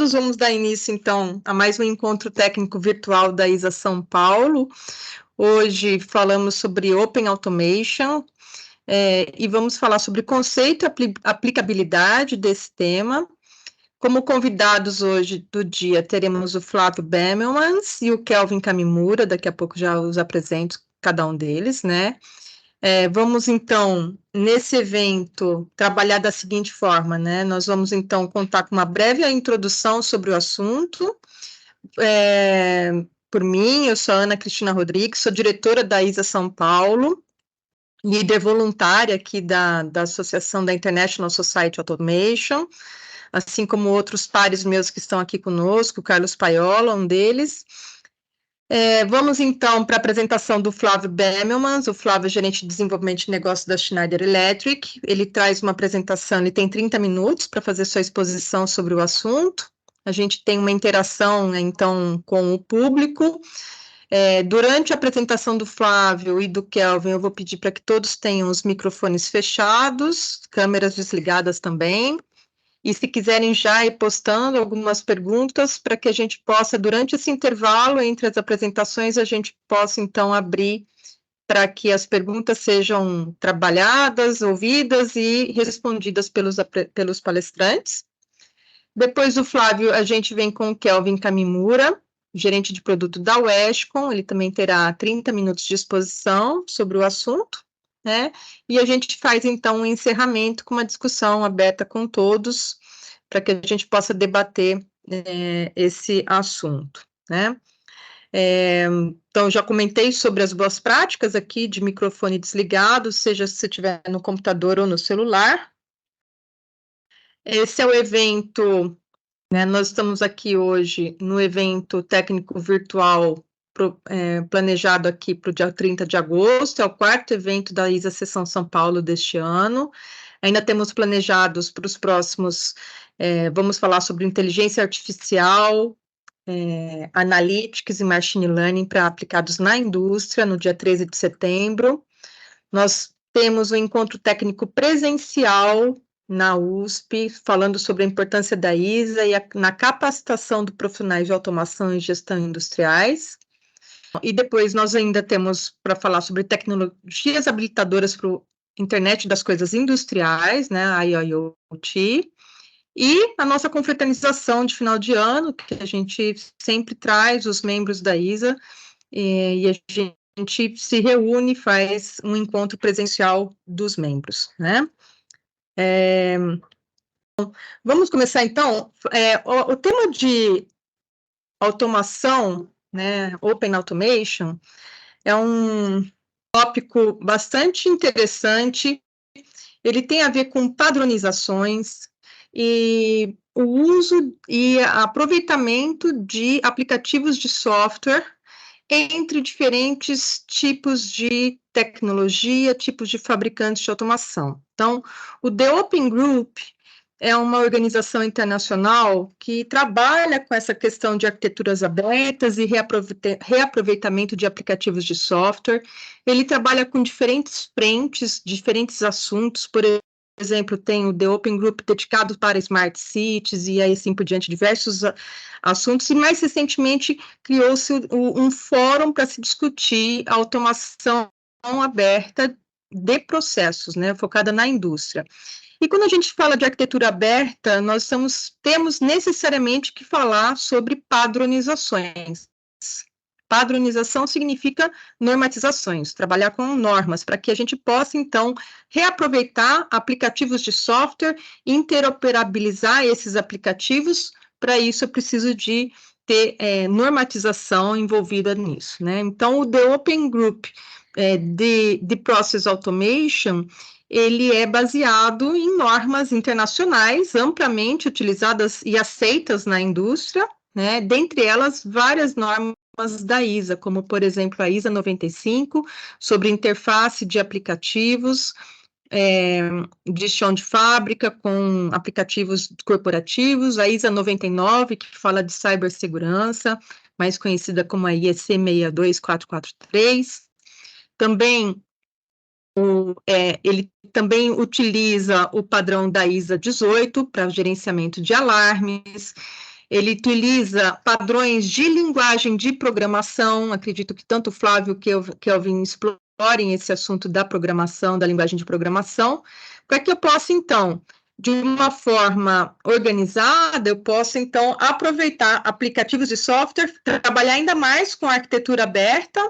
Vamos dar início, então, a mais um encontro técnico virtual da ISA São Paulo. Hoje falamos sobre Open Automation e vamos falar sobre conceito e aplicabilidade desse tema. Como convidados hoje do dia, teremos o Flávio Bemelmans e o Kelvin Kamimura, daqui a pouco já os apresento cada um deles, né? Vamos, então, nesse evento, trabalhar da seguinte forma, né? Nós vamos, então, contar com uma breve introdução sobre o assunto. Por mim, eu sou a Ana Cristina Rodrigues, sou diretora da ISA São Paulo, líder voluntária aqui da Associação da International Society Automation, assim como outros pares meus que estão aqui conosco, o Carlos Paiola, um deles. Vamos, então, para a apresentação do Flávio Bemelmans. O Flávio é gerente de desenvolvimento de negócios da Schneider Electric. Ele traz uma apresentação, ele tem 30 minutos para fazer sua exposição sobre o assunto. A gente tem uma interação, então, com o público. Durante a apresentação do Flávio e do Kelvin, eu vou pedir para que todos tenham os microfones fechados, câmeras desligadas também. E se quiserem já ir postando algumas perguntas para que a gente possa, durante esse intervalo entre as apresentações, a gente possa, então, abrir para que as perguntas sejam trabalhadas, ouvidas e respondidas pelos palestrantes. Depois do Flávio, a gente vem com o Kelvin Kamimura, gerente de produto da Westcon, ele também terá 30 minutos de exposição sobre o assunto, né? E a gente faz, então, um encerramento com uma discussão aberta com todos, para que a gente possa debater esse assunto, né? Então, já comentei sobre as boas práticas aqui de microfone desligado, seja se estiver no computador ou no celular. Esse é o evento, né? Nós estamos aqui hoje no evento técnico virtual planejado aqui para o dia 30 de agosto, é o quarto evento da ISA Seção São Paulo deste ano. Ainda temos planejados para os próximos, vamos falar sobre inteligência artificial, analytics e machine learning para aplicados na indústria, no dia 13 de setembro. Nós temos um encontro técnico presencial na USP, falando sobre a importância da ISA e na capacitação de profissionais de automação e gestão industriais. E depois nós ainda temos para falar sobre tecnologias habilitadoras para o Internet das Coisas Industriais, né, a IoT, e a nossa confraternização de final de ano, que a gente sempre traz os membros da ISA, e a gente se reúne, faz um encontro presencial dos membros, né? Vamos começar, então. O tema de automação, né, Open Automation, é um tópico bastante interessante. Ele tem a ver com padronizações e o uso e aproveitamento de aplicativos de software entre diferentes tipos de tecnologia, tipos de fabricantes de automação. Então, o The Open Group é uma organização internacional que trabalha com essa questão de arquiteturas abertas e reaproveitamento de aplicativos de software. Ele trabalha com diferentes frentes, diferentes assuntos, por exemplo, tem o The Open Group dedicado para Smart Cities e aí assim por diante, diversos assuntos, e mais recentemente criou-se um fórum para se discutir a automação aberta de processos, né, focada na indústria. E quando a gente fala de arquitetura aberta, nós temos necessariamente que falar sobre padronizações. Padronização significa normatizações, trabalhar com normas, para que a gente possa, então, reaproveitar aplicativos de software, interoperabilizar esses aplicativos. Para isso, eu preciso de ter normatização envolvida nisso, né? Então, o The Open Group de Process Automation, ele é baseado em normas internacionais, amplamente utilizadas e aceitas na indústria, né? Dentre elas, várias normas da ISA, como, por exemplo, a ISA 95, sobre interface de aplicativos, de chão de fábrica com aplicativos corporativos, a ISA 99, que fala de cibersegurança, mais conhecida como a IEC 62443. Também, ele também utiliza o padrão da ISA 18 para gerenciamento de alarmes, ele utiliza padrões de linguagem de programação, acredito que tanto o Flávio que Kelvin explorem esse assunto da programação, da linguagem de programação, para que eu possa, então, de uma forma organizada, eu possa, então, aproveitar aplicativos de software, trabalhar ainda mais com a arquitetura aberta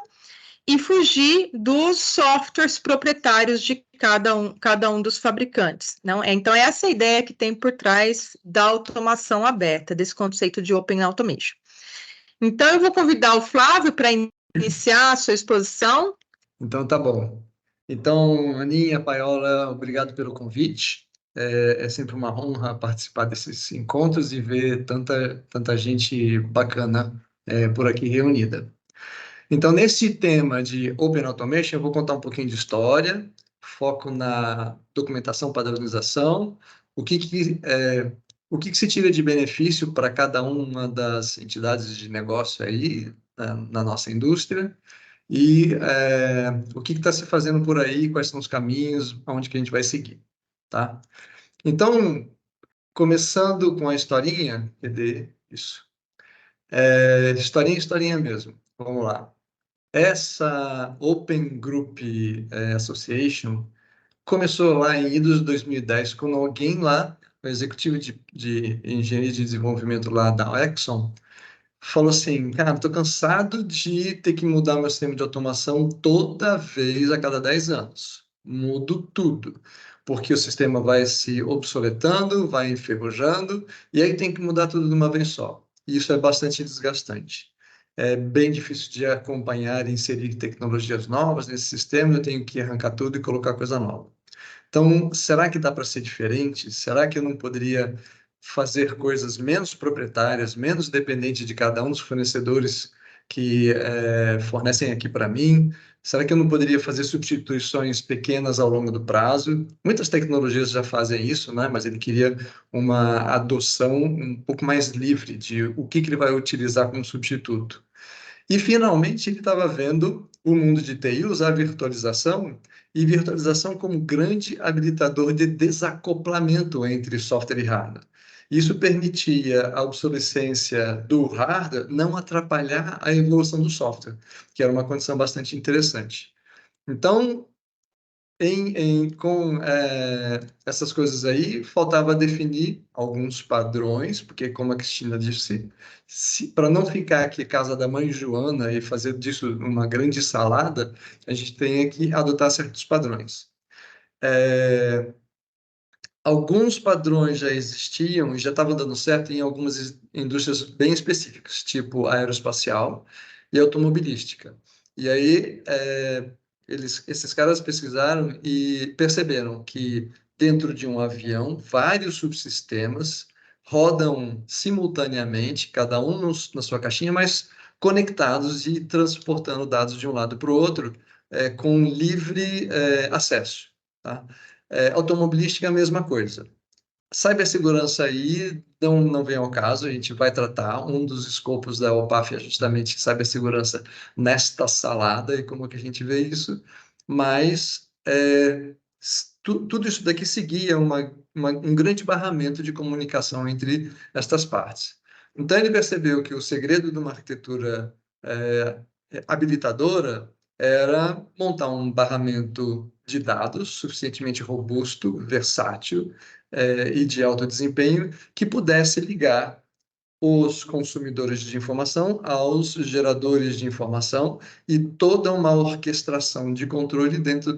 e fugir dos softwares proprietários de cada um dos fabricantes. Não? Então, essa é a ideia que tem por trás da automação aberta, desse conceito de Open Automation. Então, eu vou convidar o Flávio para iniciar a sua exposição. Então, tá bom. Então, Aninha, Paiola, obrigado pelo convite. É sempre uma honra participar desses encontros e ver tanta gente bacana por aqui reunida. Então, nesse tema de Open Automation, eu vou contar um pouquinho de história, foco na documentação, padronização, o que se tira de benefício para cada uma das entidades de negócio aí na nossa indústria, e o que está se fazendo por aí, quais são os caminhos, aonde que a gente vai seguir, tá? Então, começando com a historinha, cadê isso? Historinha mesmo, vamos lá. Essa Open Group Association começou lá em idos de 2010, quando alguém lá, o executivo de engenharia de desenvolvimento lá da Exxon, falou assim, cara, estou cansado de ter que mudar meu sistema de automação toda vez a cada 10 anos. Mudo tudo, porque o sistema vai se obsoletando, vai enferrujando, e aí tem que mudar tudo de uma vez só. E isso é bastante desgastante. É bem difícil de acompanhar e inserir tecnologias novas nesse sistema, eu tenho que arrancar tudo e colocar coisa nova. Então, será que dá para ser diferente? Será que eu não poderia fazer coisas menos proprietárias, menos dependentes de cada um dos fornecedores que fornecem aqui para mim? Será que eu não poderia fazer substituições pequenas ao longo do prazo? Muitas tecnologias já fazem isso, né? Mas ele queria uma adoção um pouco mais livre de o que ele vai utilizar como substituto. E, finalmente, ele estava vendo o mundo de TI usar virtualização e virtualização como grande habilitador de desacoplamento entre software e hardware. Isso permitia a obsolescência do hardware não atrapalhar a evolução do software, que era uma condição bastante interessante. Então, com essas coisas aí, faltava definir alguns padrões, porque, como a Cristina disse, para não ficar aqui casa da mãe Joana e fazer disso uma grande salada, a gente tem que adotar certos padrões. Alguns padrões já existiam e já estavam dando certo em algumas indústrias bem específicas, tipo aeroespacial e automobilística. E aí, esses caras pesquisaram e perceberam que dentro de um avião, vários subsistemas rodam simultaneamente, cada um na sua caixinha, mas conectados e transportando dados de um lado para o outro, com livre acesso, tá? Automobilística é a mesma coisa. Cibersegurança aí não vem ao caso, a gente vai tratar. Um dos escopos da OPAF é justamente cibersegurança nesta salada, e como que a gente vê isso. Mas tudo isso daqui seguia um grande barramento de comunicação entre estas partes. Então, ele percebeu que o segredo de uma arquitetura habilitadora era montar um barramento de dados suficientemente robusto, versátil e de alto desempenho, que pudesse ligar os consumidores de informação aos geradores de informação e toda uma orquestração de controle dentro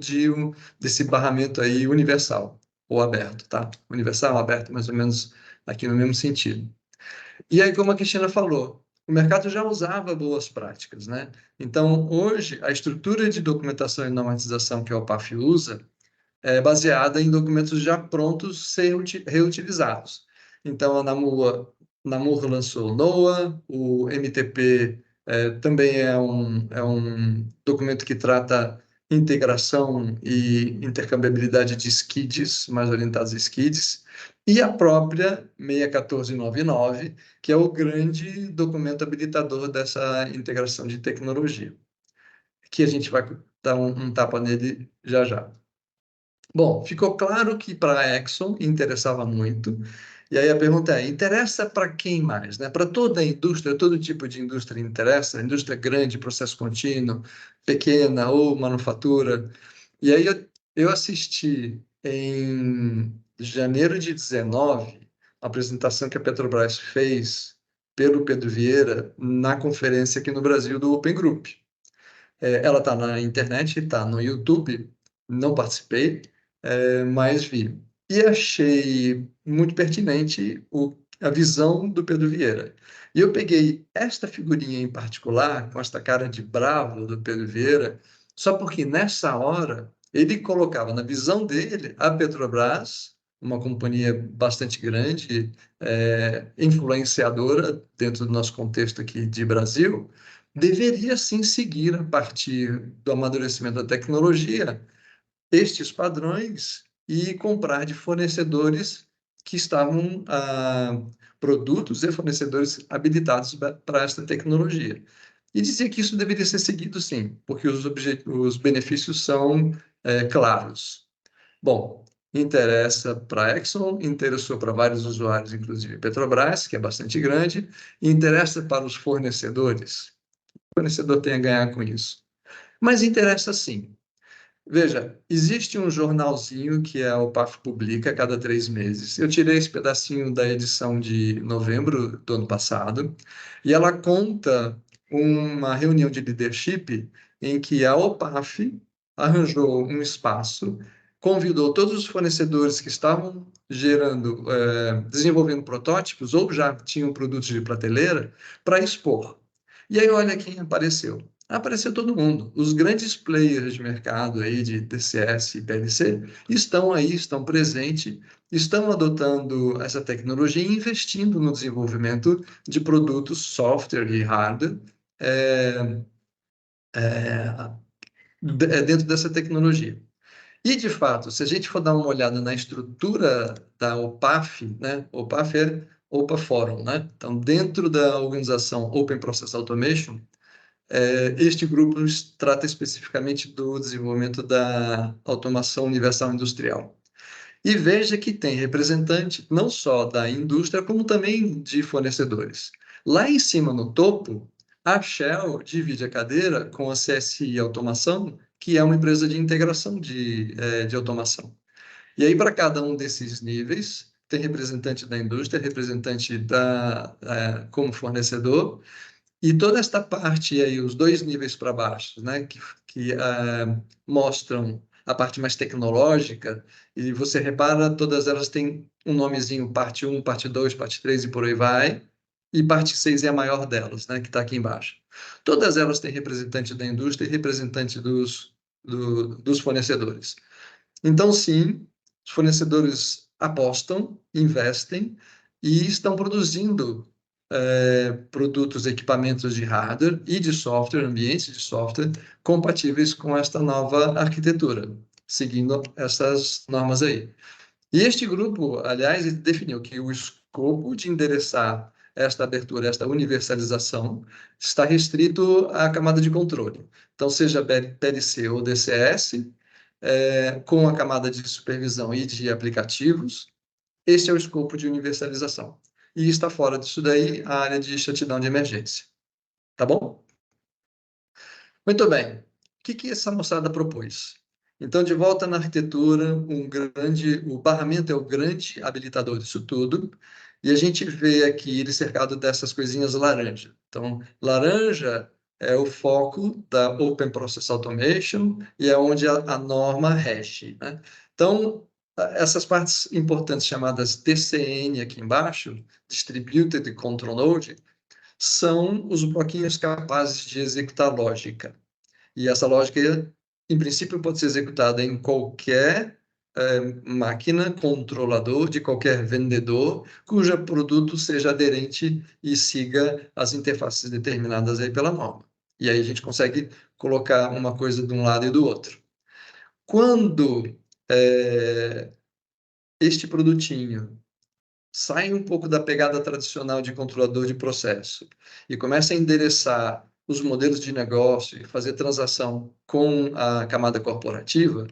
desse barramento aí universal ou aberto, tá? Universal, aberto, mais ou menos aqui no mesmo sentido. E aí, como a Cristina falou, o mercado já usava boas práticas, né? Então, hoje, a estrutura de documentação e normatização que a OPAF usa é baseada em documentos já prontos ser reutilizados. Então, a Namur lançou o NOAA, o MTP também é um documento que trata integração e intercambiabilidade de SKIDs, mais orientados a SKIDs, e a própria 61499, que é o grande documento habilitador dessa integração de tecnologia, que a gente vai dar um tapa nele já já. Bom, ficou claro que para a Exxon interessava muito E aí a pergunta é, interessa para quem mais? Né? Para toda a indústria, todo tipo de indústria interessa, indústria grande, processo contínuo, pequena ou manufatura. E aí eu assisti em janeiro de 19 a apresentação que a Petrobras fez pelo Pedro Vieira na conferência aqui no Brasil do Open Group. Ela está na internet, está no YouTube, não participei, mas vi. E achei muito pertinente a visão do Pedro Vieira. E eu peguei esta figurinha em particular, com esta cara de bravo do Pedro Vieira, só porque nessa hora ele colocava na visão dele a Petrobras, uma companhia bastante grande, influenciadora dentro do nosso contexto aqui de Brasil, deveria sim seguir, a partir do amadurecimento da tecnologia, estes padrões e comprar de fornecedores que estavam, produtos e fornecedores habilitados para esta tecnologia. E dizia que isso deveria ser seguido sim, porque os benefícios são claros. Bom, interessa para a Exxon, interessou para vários usuários, inclusive Petrobras, que é bastante grande, e interessa para os fornecedores. O fornecedor tem a ganhar com isso. Mas interessa sim. Veja, existe um jornalzinho que a OPAF publica a cada 3 meses. Eu tirei esse pedacinho da edição de novembro do ano passado, e ela conta uma reunião de leadership em que a OPAF arranjou um espaço, convidou todos os fornecedores que estavam desenvolvendo protótipos ou já tinham produtos de prateleira para expor. E aí olha quem apareceu. Apareceu todo mundo. Os grandes players de mercado aí de TCS e PLC estão aí, estão presentes, estão adotando essa tecnologia e investindo no desenvolvimento de produtos, software e hardware, é, dentro dessa tecnologia. E, de fato, se a gente for dar uma olhada na estrutura da OPAF, né? OPAF é Open Forum, né? Então, dentro da organização Open Process Automation, este grupo trata especificamente do desenvolvimento da automação universal industrial. E veja que tem representante não só da indústria, como também de fornecedores. Lá em cima, no topo, a Shell divide a cadeira com a CSI Automação, que é uma empresa de integração de automação. E aí, para cada um desses níveis, tem representante da indústria, representante como fornecedor, e toda esta parte aí, os 2 níveis para baixo, né, que mostram a parte mais tecnológica, e você repara, todas elas têm um nomezinho, parte 1, parte 2, parte 3 e por aí vai, e parte 6 é a maior delas, né, que está aqui embaixo. Todas elas têm representante da indústria e representante dos fornecedores. Então, sim, os fornecedores apostam, investem e estão produzindo produtos, equipamentos de hardware e de software, ambientes de software, compatíveis com esta nova arquitetura, seguindo essas normas aí. E este grupo, aliás, ele definiu que o escopo de endereçar esta abertura, esta universalização, está restrito à camada de controle. Então, seja PLC ou DCS, com a camada de supervisão e de aplicativos, este é o escopo de universalização. E está fora disso daí a área de shutdown de emergência. Tá bom? Muito bem. O que essa moçada propôs? Então, de volta na arquitetura, o barramento é o grande habilitador disso tudo, e a gente vê aqui ele cercado dessas coisinhas laranja. Então, laranja é o foco da Open Process Automation e é onde a norma rege, né? Então, essas partes importantes chamadas DCN aqui embaixo, Distributed Control Node, são os bloquinhos capazes de executar lógica. E essa lógica, em princípio, pode ser executada em qualquer máquina, controlador de qualquer vendedor, cujo produto seja aderente e siga as interfaces determinadas aí pela norma. E aí a gente consegue colocar uma coisa de um lado e do outro. Quando este produtinho sai um pouco da pegada tradicional de controlador de processo e começa a endereçar os modelos de negócio e fazer transação com a camada corporativa,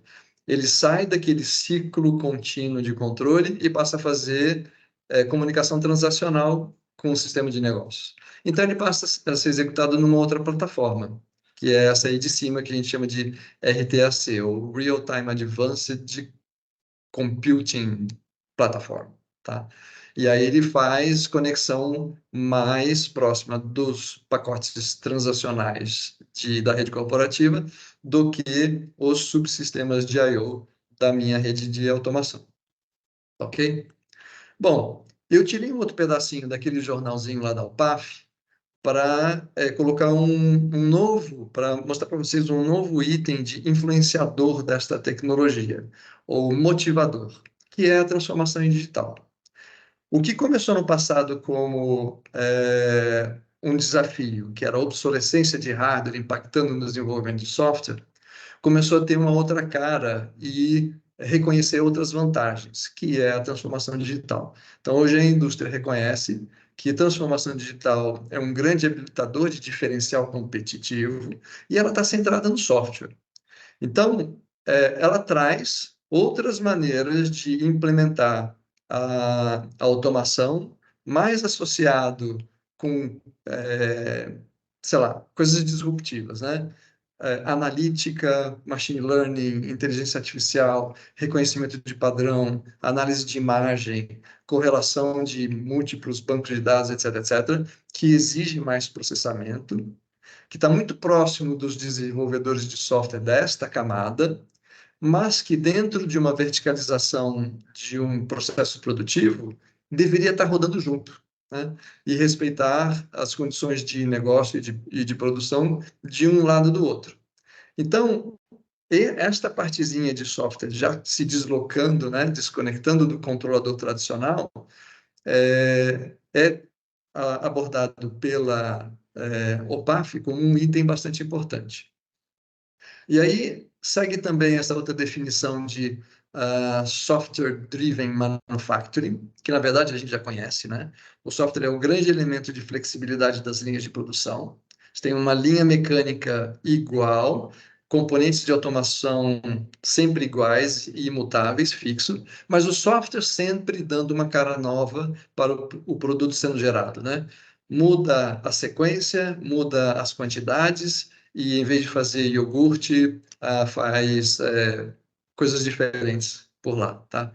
ele sai daquele ciclo contínuo de controle e passa a fazer comunicação transacional com o sistema de negócios. Então, ele passa a ser executado numa outra plataforma, que é essa aí de cima, que a gente chama de RTAC, ou Real Time Advanced Computing Platform, tá? E aí ele faz conexão mais próxima dos pacotes transacionais da rede corporativa do que os subsistemas de I/O da minha rede de automação, ok? Bom, eu tirei um outro pedacinho daquele jornalzinho lá da UPAF para colocar um novo, para mostrar para vocês um novo item de influenciador desta tecnologia, ou motivador, que é a transformação em digital. O que começou no passado como um desafio, que era a obsolescência de hardware impactando no desenvolvimento de software, começou a ter uma outra cara e reconhecer outras vantagens, que é a transformação digital. Então, hoje a indústria reconhece que transformação digital é um grande habilitador de diferencial competitivo e ela está centrada no software. Então, ela traz outras maneiras de implementar a automação mais associado com, sei lá, coisas disruptivas, né? Analítica, machine learning, inteligência artificial, reconhecimento de padrão, análise de imagem, correlação de múltiplos bancos de dados, etc., etc., que exige mais processamento, que está muito próximo dos desenvolvedores de software desta camada, mas que dentro de uma verticalização de um processo produtivo deveria estar rodando junto, né? E respeitar as condições de negócio e de produção de um lado do outro. Então, esta partezinha de software já se deslocando, né, desconectando do controlador tradicional, é abordado pela OPAF como um item bastante importante. E aí segue também essa outra definição de Software Driven Manufacturing, que na verdade a gente já conhece, né? O software é o grande elemento de flexibilidade das linhas de produção. Você tem uma linha mecânica igual, componentes de automação sempre iguais e imutáveis, fixo, mas o software sempre dando uma cara nova para o produto sendo gerado, né? Muda a sequência, muda as quantidades, e em vez de fazer iogurte, faz coisas diferentes por lá, tá?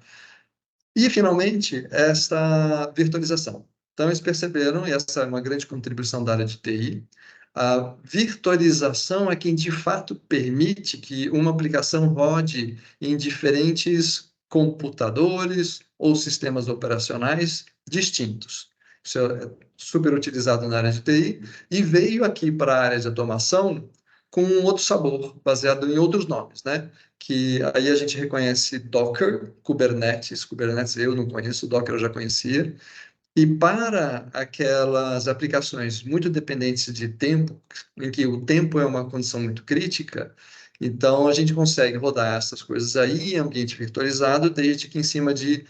E, finalmente, essa virtualização. Então, eles perceberam, e essa é uma grande contribuição da área de TI, a virtualização é quem, de fato, permite que uma aplicação rode em diferentes computadores ou sistemas operacionais distintos. Isso é super utilizado na área de TI e veio aqui para a área de automação com um outro sabor, baseado em outros nomes, né? Que aí a gente reconhece Docker, Kubernetes eu não conheço, Docker eu já conhecia, e para aquelas aplicações muito dependentes de tempo, em que o tempo é uma condição muito crítica, então a gente consegue rodar essas coisas aí em ambiente virtualizado, desde que em cima de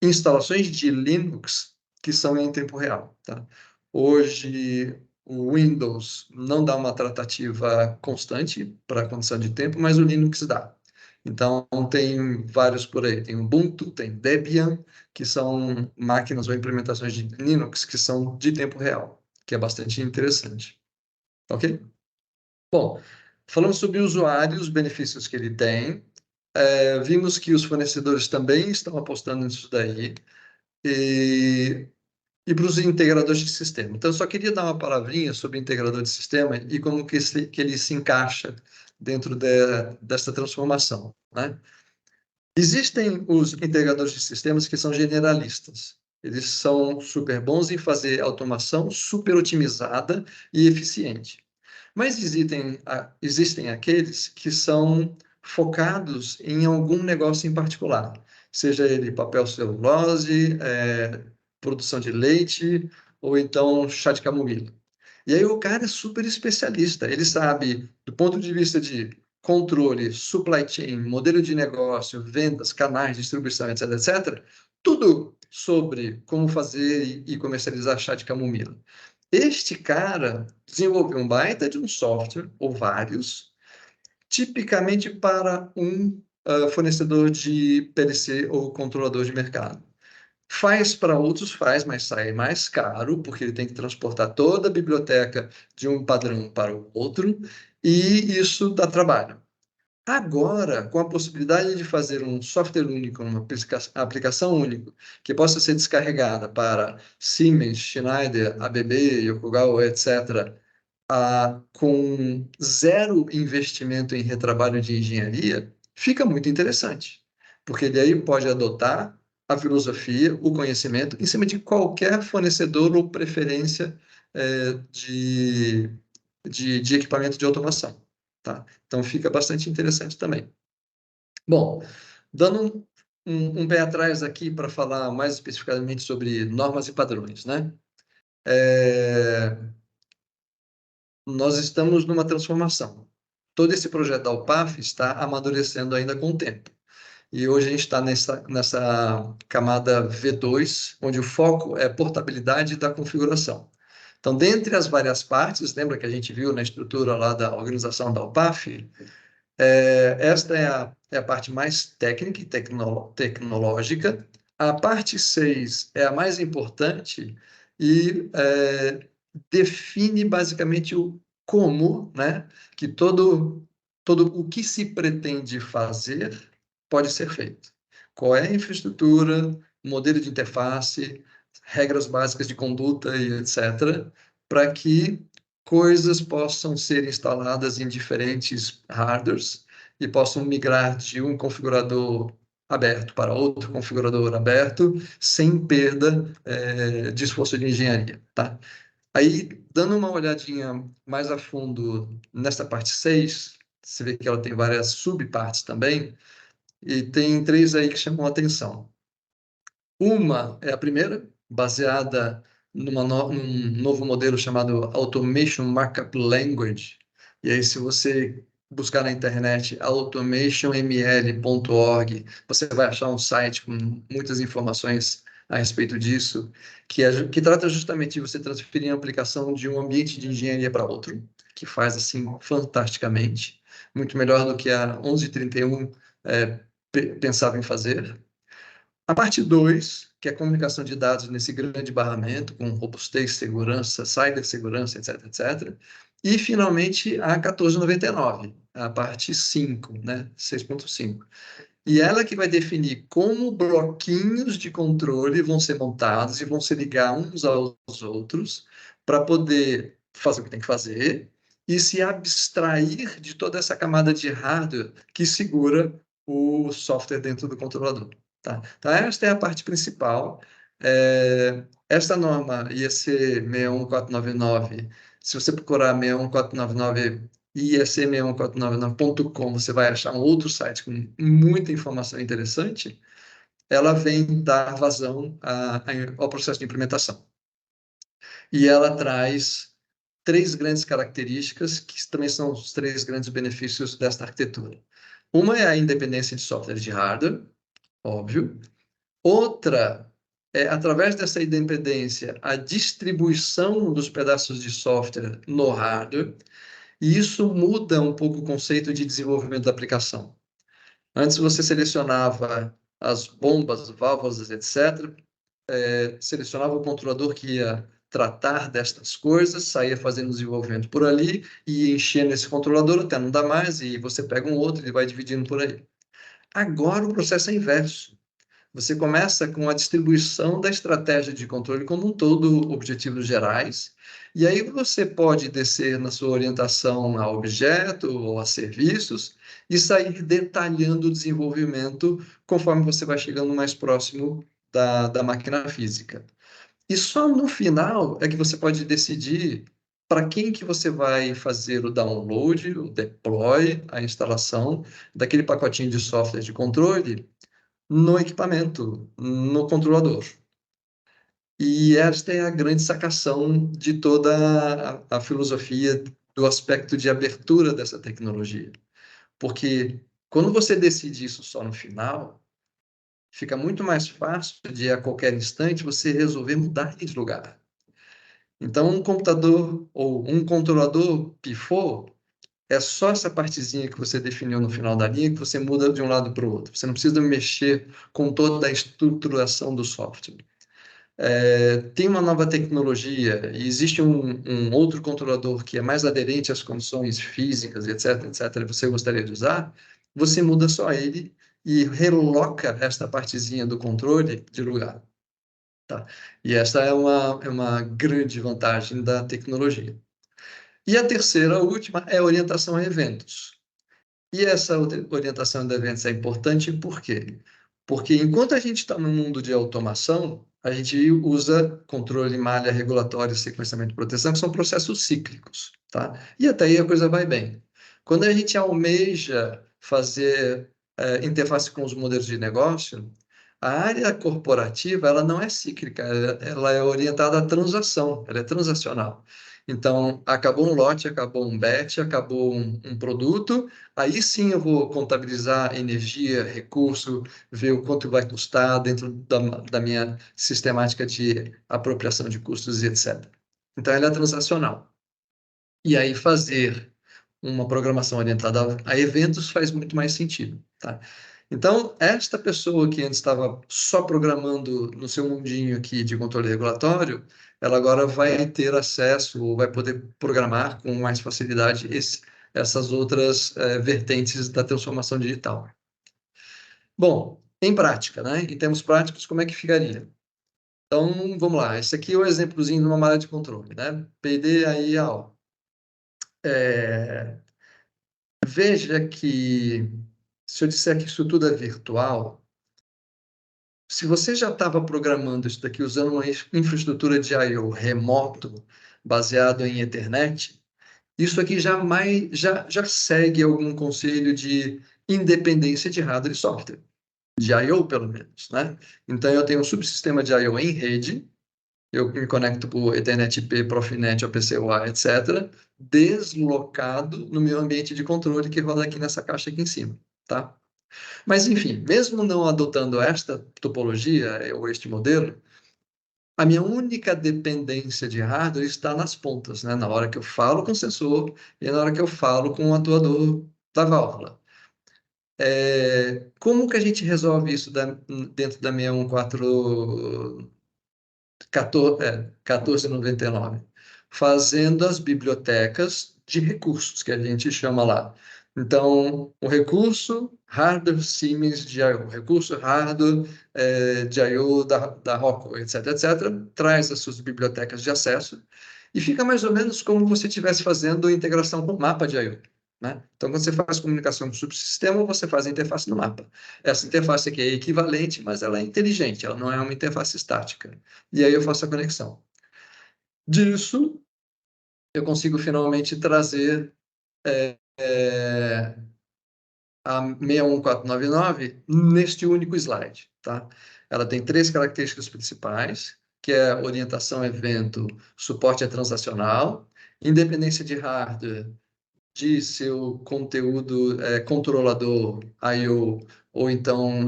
instalações de Linux que são em tempo real, tá? Hoje, o Windows não dá uma tratativa constante para a condição de tempo, mas o Linux dá. Então, tem vários por aí. Tem Ubuntu, tem Debian, que são máquinas ou implementações de Linux que são de tempo real, que é bastante interessante. Ok? Bom, falando sobre o usuário e os benefícios que ele tem, vimos que os fornecedores também estão apostando nisso daí e, e para os integradores de sistema. Então, eu só queria dar uma palavrinha sobre integrador de sistema e como que ele se encaixa dentro dessa transformação, né? Existem os integradores de sistemas que são generalistas. Eles são super bons em fazer automação super otimizada e eficiente. Mas existem aqueles que são focados em algum negócio em particular, seja ele papel celulose, produção de leite ou então chá de camomila. E aí o cara é super especialista, ele sabe, do ponto de vista de controle, supply chain, modelo de negócio, vendas, canais, distribuição, etc., etc., tudo sobre como fazer e comercializar chá de camomila. Este cara desenvolveu um baita de um software, ou vários, tipicamente para um fornecedor de PLC ou controlador de mercado. Faz para outros, faz, mas sai mais caro, porque ele tem que transportar toda a biblioteca de um padrão para o outro, e isso dá trabalho. Agora, com a possibilidade de fazer um software único, uma aplicação única, que possa ser descarregada para Siemens, Schneider, ABB, Yokogawa, etc., com zero investimento em retrabalho de engenharia, fica muito interessante, porque ele aí pode adotar a filosofia, o conhecimento, em cima de qualquer fornecedor ou preferência de equipamento de automação. Tá? Então, fica bastante interessante também. Bom, dando um pé atrás aqui para falar mais especificamente sobre normas e padrões, né? Nós estamos numa transformação. Todo esse projeto da UPAF está amadurecendo ainda com o tempo. E hoje a gente está nessa camada V2, onde o foco é portabilidade da configuração. Então, dentre as várias partes, lembra que a gente viu na estrutura lá da organização da UPAF? Esta é a parte mais técnica e tecnológica. A parte 6 é a mais importante e define basicamente o como, né, que todo o que se pretende fazer pode ser feito. Qual é a infraestrutura, modelo de interface, regras básicas de conduta e etc., para que coisas possam ser instaladas em diferentes hardwares e possam migrar de um configurador aberto para outro configurador aberto, sem perda de esforço de engenharia. Tá? Aí, dando uma olhadinha mais a fundo nessa parte 6, você vê que ela tem várias subpartes também, e tem três aí que chamam a atenção. Uma é a primeira, baseada num novo modelo chamado Automation Markup Language. E aí, se você buscar na internet automationml.org, você vai achar um site com muitas informações a respeito disso, que trata justamente de você transferir a aplicação de um ambiente de engenharia para outro, que faz assim fantasticamente, muito melhor do que a 1131 pensava em fazer. A parte 2, que é a comunicação de dados nesse grande barramento, com robustez, segurança, cibersegurança, etc, etc. E, finalmente, a 1499, a parte 5, né, 6.5. E ela que vai definir como bloquinhos de controle vão ser montados e vão se ligar uns aos outros para poder fazer o que tem que fazer e se abstrair de toda essa camada de hardware que segura o software dentro do controlador. Tá? Então, esta é a parte principal. Esta norma IEC 61499, se você procurar 61499 IEC61499.com, você vai achar um outro site com muita informação interessante, ela vem dar vazão ao processo de implementação. E ela traz três grandes características, que também são os três grandes benefícios desta arquitetura. Uma é a independência de software e de hardware, óbvio. Outra é, através dessa independência, a distribuição dos pedaços de software no hardware, e isso muda um pouco o conceito de desenvolvimento da aplicação. Antes você selecionava as bombas, válvulas, etc., selecionava o controlador que ia tratar destas coisas, saía fazendo desenvolvimento por ali e enchendo esse controlador até não dar mais, e você pega um outro e vai dividindo por aí. Agora o processo é inverso. Você começa com a distribuição da estratégia de controle como um todo, objetivos gerais, e aí você pode descer na sua orientação a objeto ou a serviços e sair detalhando o desenvolvimento conforme você vai chegando mais próximo da máquina física. E só no final é que você pode decidir para quem que você vai fazer o download, o deploy, a instalação daquele pacotinho de software de controle no equipamento, no controlador. E esta é a grande sacação de toda a filosofia do aspecto de abertura dessa tecnologia. Porque quando você decide isso só no final, fica muito mais fácil de, a qualquer instante, você resolver mudar de lugar. Então, um computador ou um controlador pifou, é só essa partezinha que você definiu no final da linha que você muda de um lado para o outro. Você não precisa mexer com toda a estruturação do software. Tem uma nova tecnologia e existe um outro controlador que é mais aderente às condições físicas, etc., etc., você gostaria de usar, você muda só ele e reloca esta partezinha do controle de lugar. Tá? E essa é uma grande vantagem da tecnologia. E a terceira, a última, é a orientação a eventos. E essa orientação de eventos é importante por quê? Porque enquanto a gente está no mundo de automação, a gente usa controle, malha, regulatório, sequenciamento e proteção, que são processos cíclicos, tá? E até aí a coisa vai bem. Quando a gente almeja fazer interface com os modelos de negócio, a área corporativa ela não é cíclica, ela é orientada à transação, ela é transacional. Então, acabou um lote, acabou um batch, acabou um produto, aí sim eu vou contabilizar energia, recurso, ver o quanto vai custar dentro da minha sistemática de apropriação de custos e etc. Então, ela é transacional. E aí fazer uma programação orientada a eventos faz muito mais sentido, tá? Então, esta pessoa que antes estava só programando no seu mundinho aqui de controle regulatório, ela agora vai ter acesso ou vai poder programar com mais facilidade essas outras vertentes da transformação digital. Bom, em prática, né? Em termos práticos, como é que ficaria? Então, vamos lá. Esse aqui é o exemplozinho de uma malha de controle, né? PD aí, ó. Veja que se eu disser que isso tudo é virtual, se você já estava programando isso daqui usando uma infraestrutura de I/O remoto, baseado em Ethernet, isso aqui já segue algum conselho de independência de hardware e software, de I/O pelo menos, né? Então eu tenho um subsistema de I/O em rede, eu me conecto por Ethernet IP, Profinet, OPC-UA, etc., deslocado no meu ambiente de controle que roda aqui nessa caixa aqui em cima, tá? Mas, enfim, mesmo não adotando esta topologia ou este modelo, a minha única dependência de hardware está nas pontas, né? Na hora que eu falo com o sensor e na hora que eu falo com o atuador da válvula. Como que a gente resolve isso dentro da 1499? Fazendo as bibliotecas de recursos, que a gente chama lá. Então, o recurso hardware Siemens de I/O, recurso hardware de I/O da Rockwell, etc., etc., traz as suas bibliotecas de acesso e fica mais ou menos como você estivesse fazendo integração com o mapa de I/O. Né? Então, quando você faz comunicação com o subsistema, você faz a interface no mapa. Essa interface aqui é equivalente, mas ela é inteligente, ela não é uma interface estática. E aí eu faço a conexão. Disso, eu consigo finalmente trazer a 61499 neste único slide. Tá? Ela tem 3 características principais, que é orientação evento, suporte a transacional, independência de hardware, de seu conteúdo controlador, I/O, ou então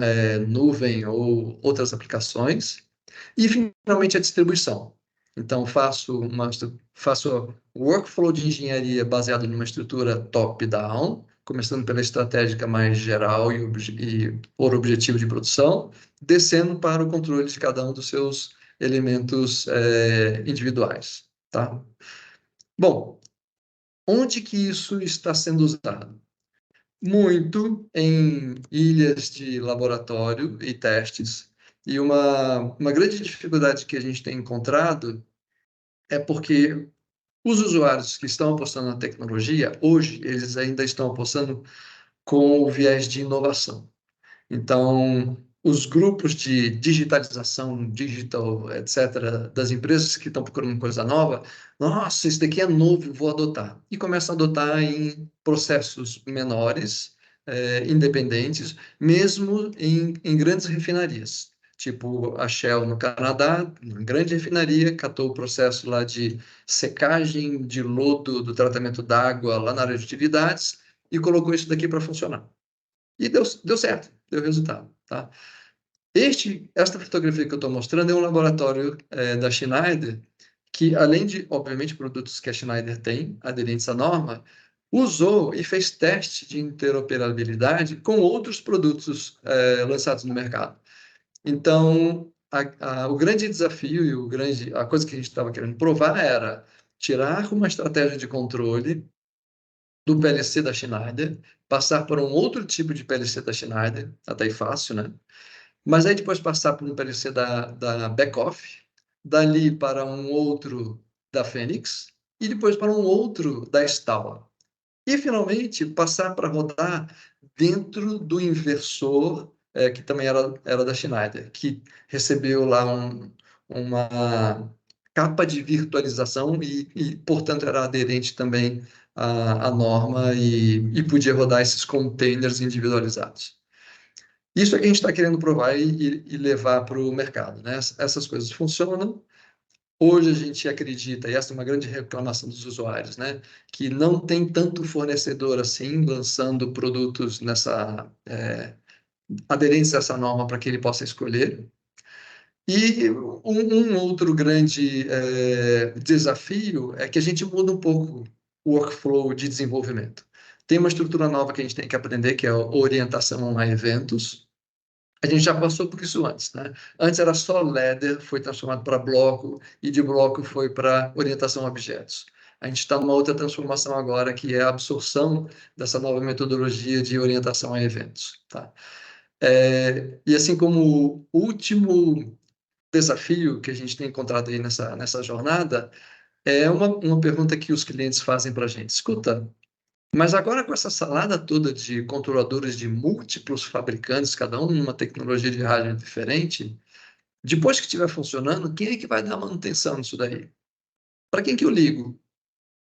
nuvem ou outras aplicações, e finalmente a distribuição. Então, faço workflow de engenharia baseado numa estrutura top-down, começando pela estratégica mais geral e por objetivo de produção, descendo para o controle de cada um dos seus elementos individuais. Tá? Bom, onde que isso está sendo usado? Muito em ilhas de laboratório e testes. E uma grande dificuldade que a gente tem encontrado é porque os usuários que estão apostando na tecnologia, hoje, eles ainda estão apostando com o viés de inovação. Então, os grupos de digitalização, digital, etc., das empresas que estão procurando coisa nova, nossa, isso daqui é novo, vou adotar. E começam a adotar em processos menores, independentes, mesmo em grandes refinarias. Tipo a Shell no Canadá, uma grande refinaria, catou o processo lá de secagem de lodo do tratamento d'água lá na área de atividades e colocou isso daqui para funcionar. E deu certo, deu resultado. Tá? Esta fotografia que eu estou mostrando é um laboratório da Schneider, que além de, obviamente, produtos que a Schneider tem, aderentes à norma, usou e fez teste de interoperabilidade com outros produtos lançados no mercado. Então, o grande desafio e a coisa que a gente estava querendo provar era tirar uma estratégia de controle do PLC da Schneider, passar por um outro tipo de PLC da Schneider, até aí fácil, né? Mas aí depois passar por um PLC da Beckhoff, dali para um outro da Phoenix, e depois para um outro da Stahl. E, finalmente, passar para rodar dentro do inversor, que também era da Schneider, que recebeu lá uma capa de virtualização e, portanto, era aderente também à norma e podia rodar esses containers individualizados. Isso é que a gente está querendo provar e levar para o mercado, né? Essas coisas funcionam. Hoje a gente acredita, e essa é uma grande reclamação dos usuários, né, que não tem tanto fornecedor assim lançando produtos aderentes a essa norma para que ele possa escolher. E um outro grande desafio é que a gente muda um pouco o workflow de desenvolvimento. Tem uma estrutura nova que a gente tem que aprender, que é a orientação a eventos. A gente já passou por isso antes, né? Antes era só ladder, foi transformado para bloco, e de bloco foi para orientação a objetos. A gente está numa outra transformação agora, que é a absorção dessa nova metodologia de orientação a eventos, tá? E assim como o último desafio que a gente tem encontrado aí nessa jornada, é uma pergunta que os clientes fazem para a gente. Escuta, mas agora, com essa salada toda de controladores de múltiplos fabricantes, cada um numa tecnologia de hardware diferente, depois que estiver funcionando, quem é que vai dar manutenção nisso daí? Para quem que eu ligo?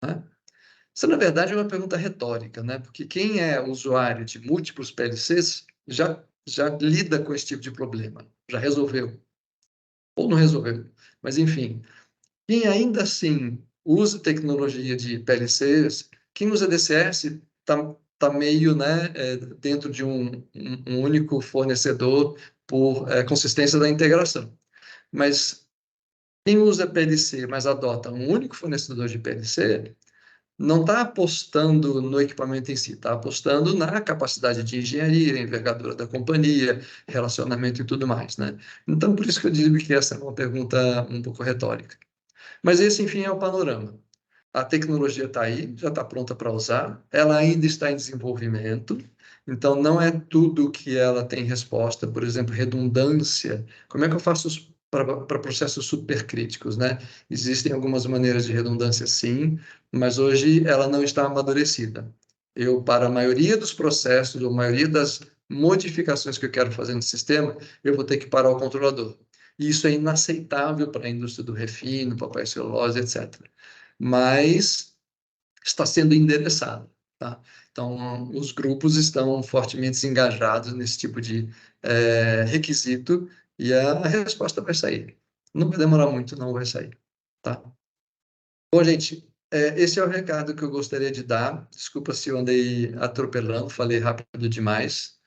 Né? Isso, na verdade, é uma pergunta retórica, né? Porque quem é usuário de múltiplos PLCs já lida com esse tipo de problema, já resolveu, ou não resolveu. Mas, enfim, quem ainda assim usa tecnologia de PLCs, quem usa DCS tá meio, né, dentro de um único fornecedor por consistência da integração. Mas quem usa PLC, mas adota um único fornecedor de PLC, não está apostando no equipamento em si, está apostando na capacidade de engenharia, envergadura da companhia, relacionamento e tudo mais, né? Então, por isso que eu digo que essa é uma pergunta um pouco retórica. Mas esse, enfim, é o panorama. A tecnologia está aí, já está pronta para usar, ela ainda está em desenvolvimento, então não é tudo que ela tem resposta, por exemplo, redundância. Como é que eu faço para processos supercríticos, né? Existem algumas maneiras de redundância, sim, mas hoje ela não está amadurecida. Para a maioria dos processos, ou a maioria das modificações que eu quero fazer no sistema, eu vou ter que parar o controlador. E isso é inaceitável para a indústria do refino, papel e celulose, etc. Mas está sendo endereçado, tá? Então, os grupos estão fortemente engajados nesse tipo de requisito e a resposta vai sair. Não vai demorar muito, não vai sair, tá? Bom, gente, esse é o recado que eu gostaria de dar. Desculpa se eu andei atropelando, falei rápido demais.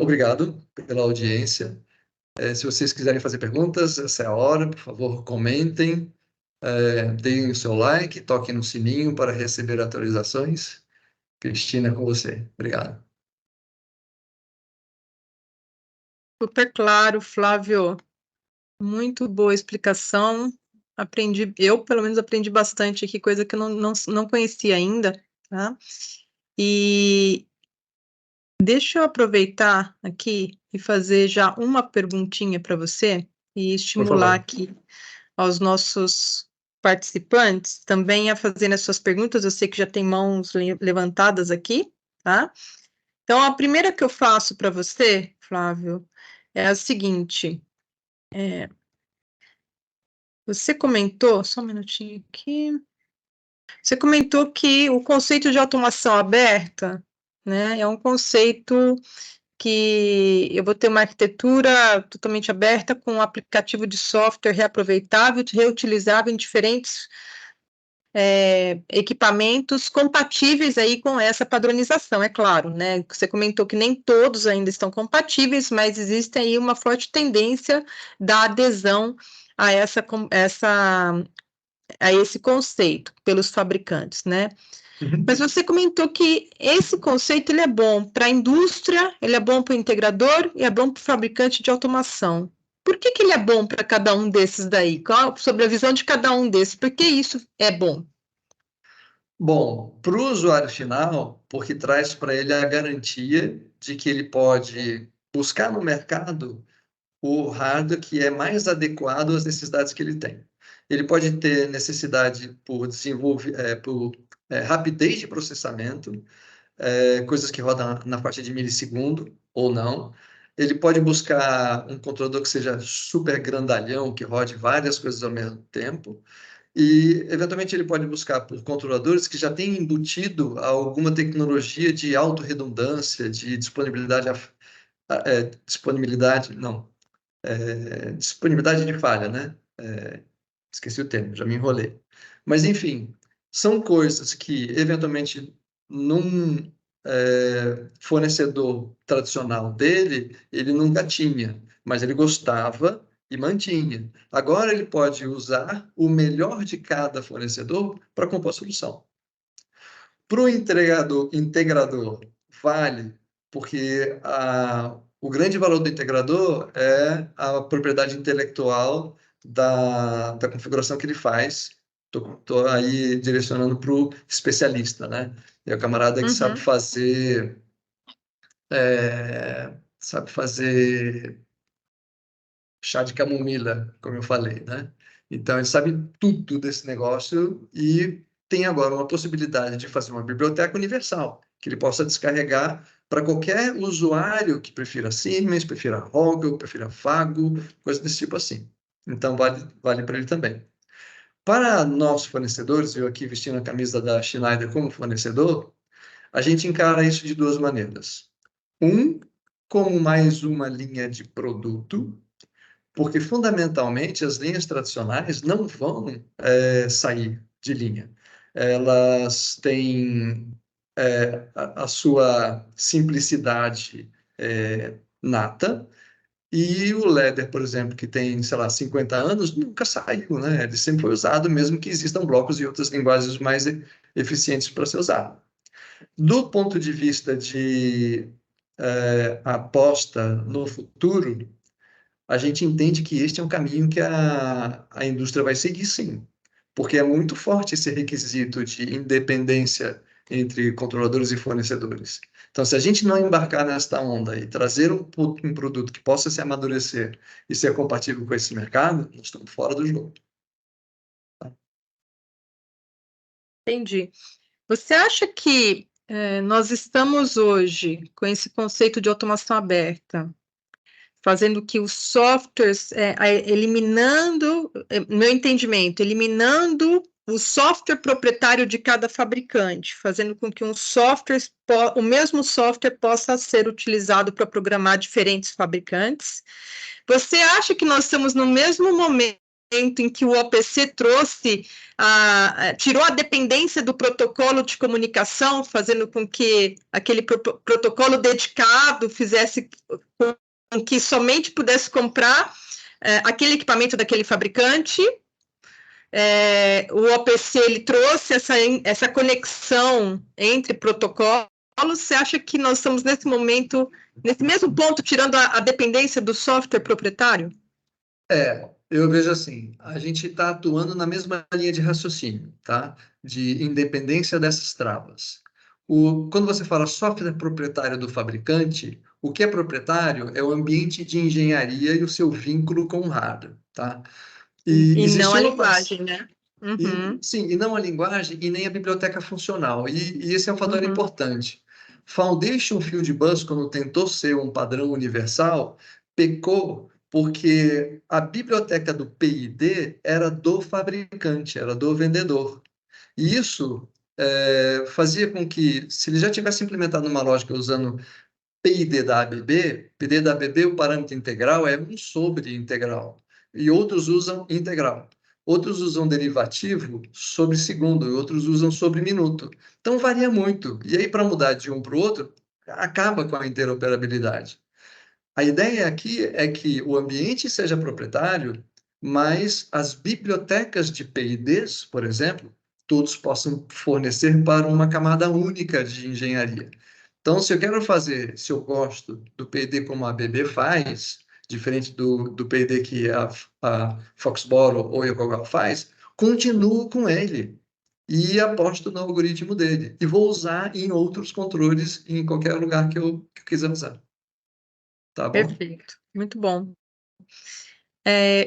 Obrigado pela audiência. Se vocês quiserem fazer perguntas, essa é a hora, por favor, comentem, deem o seu like, toquem no sininho para receber atualizações. Cristina, com você. Obrigado. Super claro, Flávio. Muito boa explicação. Eu pelo menos aprendi bastante aqui, coisa que eu não conhecia ainda, tá? E deixa eu aproveitar aqui e fazer já uma perguntinha para você e Por estimular favor. aqui aos nossos participantes também a fazerem as suas perguntas. Eu sei que já tem mãos levantadas aqui, tá? Então, a primeira que eu faço para você, Flávio, é a seguinte. Você comentou, só um minutinho aqui. Você comentou que o conceito de automação aberta, né, é um conceito que eu vou ter uma arquitetura totalmente aberta com um aplicativo de software reaproveitável, reutilizável em diferentes equipamentos compatíveis aí com essa padronização, é claro, né? Você comentou que nem todos ainda estão compatíveis, mas existe aí uma forte tendência da adesão a a esse conceito pelos fabricantes, né? Mas você comentou que esse conceito ele é bom para a indústria, ele é bom para o integrador e é bom para o fabricante de automação. Por que ele é bom para cada um desses daí? Sobre a visão de cada um desses, por que isso é bom? Bom, para o usuário final, porque traz para ele a garantia de que ele pode buscar no mercado o hardware que é mais adequado às necessidades que ele tem. Ele pode ter necessidade por rapidez de processamento, coisas que rodam na faixa de milissegundo ou não. Ele pode buscar um controlador que seja super grandalhão, que rode várias coisas ao mesmo tempo. E, eventualmente, ele pode buscar por controladores que já têm embutido alguma tecnologia de autorredundância, de disponibilidade, disponibilidade de falha, né? Esqueci o termo, já me enrolei. Mas, enfim, são coisas que, eventualmente, num fornecedor tradicional dele, ele nunca tinha, mas ele gostava e mantinha. Agora ele pode usar o melhor de cada fornecedor para compor a solução. Para o integrador, vale, porque o grande valor do integrador é a propriedade intelectual da configuração que ele faz. Estou aí direcionando para o especialista, né? É o camarada que sabe fazer chá de camomila, como eu falei, né? Então, ele sabe tudo desse negócio e tem agora uma possibilidade de fazer uma biblioteca universal, que ele possa descarregar para qualquer usuário que prefira Siemens, prefira Rogel, prefira Fago, coisa desse tipo assim. Então, vale para ele também. Para nossos fornecedores, eu aqui vestindo a camisa da Schneider como fornecedor, a gente encara isso de duas maneiras. Como mais uma linha de produto, porque fundamentalmente as linhas tradicionais não vão sair de linha. Elas têm a sua simplicidade nata, e o Leder, por exemplo, que tem, sei lá, 50 anos, nunca saiu, né? Ele sempre foi usado, mesmo que existam blocos e outras linguagens mais eficientes para ser usado. Do ponto de vista de aposta no futuro, a gente entende que este é um caminho que a indústria vai seguir, sim, porque é muito forte esse requisito de independência entre controladores e fornecedores. Então, se a gente não embarcar nesta onda e trazer um produto que possa se amadurecer e ser compatível com esse mercado, nós estamos fora do jogo. Entendi. Você acha que nós estamos hoje com esse conceito de automação aberta, fazendo que os softwares, eliminando, meu entendimento, eliminando o software proprietário de cada fabricante, fazendo com que o mesmo software possa ser utilizado para programar diferentes fabricantes? Você acha que nós estamos no mesmo momento em que o OPC tirou a dependência do protocolo de comunicação, fazendo com que aquele protocolo dedicado fizesse com que somente pudesse comprar aquele equipamento daquele fabricante? O OPC ele trouxe essa conexão entre protocolos. Você acha que nós estamos nesse momento, nesse mesmo ponto, tirando a dependência do software proprietário? Eu vejo assim, a gente está atuando na mesma linha de raciocínio, tá? De independência dessas travas. Quando você fala software proprietário do fabricante, o que é proprietário é o ambiente de engenharia e o seu vínculo com o hardware, tá? E E não existe a uma linguagem, né? Uhum. sim, e não a linguagem e nem a biblioteca funcional. E esse é um fator Uhum. importante. Foundation Field Bus, quando tentou ser um padrão universal, pecou porque a biblioteca do PID era do fabricante, era do vendedor. E isso fazia com que, se ele já tivesse implementado uma lógica usando PID da ABB, PID da ABB, o parâmetro integral é 1 sobre integral, e outros usam integral. Outros usam derivativo sobre segundo, e outros usam sobre minuto. Então, varia muito. E aí, para mudar de um para o outro, acaba com a interoperabilidade. A ideia aqui é que o ambiente seja proprietário, mas as bibliotecas de PIDs, por exemplo, todos possam fornecer para uma camada única de engenharia. Então, se eu quero fazer, se eu gosto do P&D como a ABB faz, diferente do P&D que a Foxboro ou a Yokogawa faz, continuo com ele e aposto no algoritmo dele. E vou usar em outros controles, em qualquer lugar que eu quiser usar. Tá bom? Perfeito, muito bom.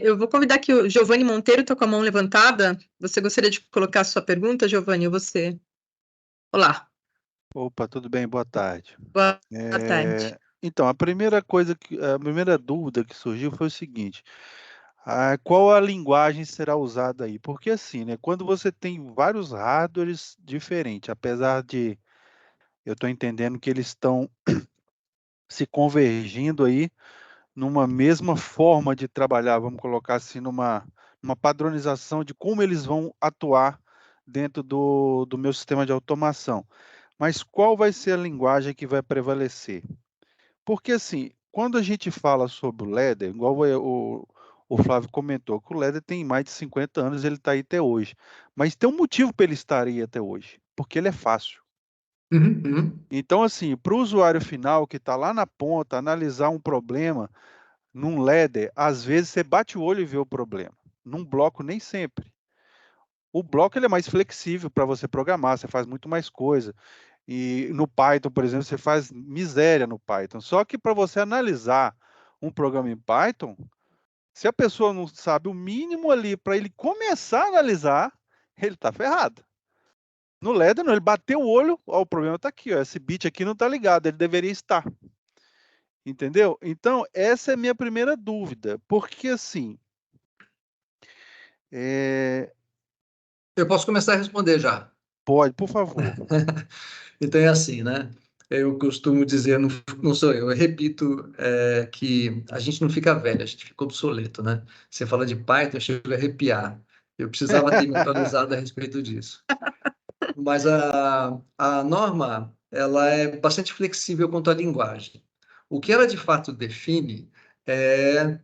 Eu vou convidar aqui o Giovanni Monteiro, está com a mão levantada. Você gostaria de colocar a sua pergunta, Giovanni, ou você? Olá, Opa, tudo bem? Boa tarde. boa tarde. Então, a primeira dúvida que surgiu foi o seguinte: qual a linguagem será usada aí? Porque assim, né, quando você tem vários hardwares diferentes, apesar de eu estou entendendo que eles estão se convergindo aí numa mesma forma de trabalhar, vamos colocar assim, numa padronização de como eles vão atuar dentro do meu sistema de automação. Mas qual vai ser a linguagem que vai prevalecer? Porque, assim, quando a gente fala sobre o LEDER, igual o Flávio comentou, que o LEDER tem mais de 50 anos, ele está aí até hoje. Mas tem um motivo para ele estar aí até hoje, porque ele é fácil. Uhum, uhum. Então, assim, para o usuário final que está lá na ponta, analisar um problema num LEDER, às vezes você bate o olho e vê o problema. Num bloco, nem sempre. O bloco ele é mais flexível para você programar, você faz muito mais coisa. E no Python, por exemplo, você faz miséria no Python. Só que para você analisar um programa em Python, se a pessoa não sabe o mínimo ali para ele começar a analisar, ele está ferrado. No LEDER, não, ele bateu o olho, ó, o problema está aqui, ó, esse bit aqui não está ligado, ele deveria estar. Entendeu? Então, essa é a minha primeira dúvida, porque assim, Eu posso começar a responder já. pode, por favor. Então é assim, né? Eu costumo dizer, não sou eu repito, que a gente não fica velho, a gente fica obsoleto, né? Você fala de Python, eu chego a arrepiar. Eu precisava ter me atualizado a respeito disso. Mas a norma, ela é bastante flexível quanto à linguagem. O que ela de fato define é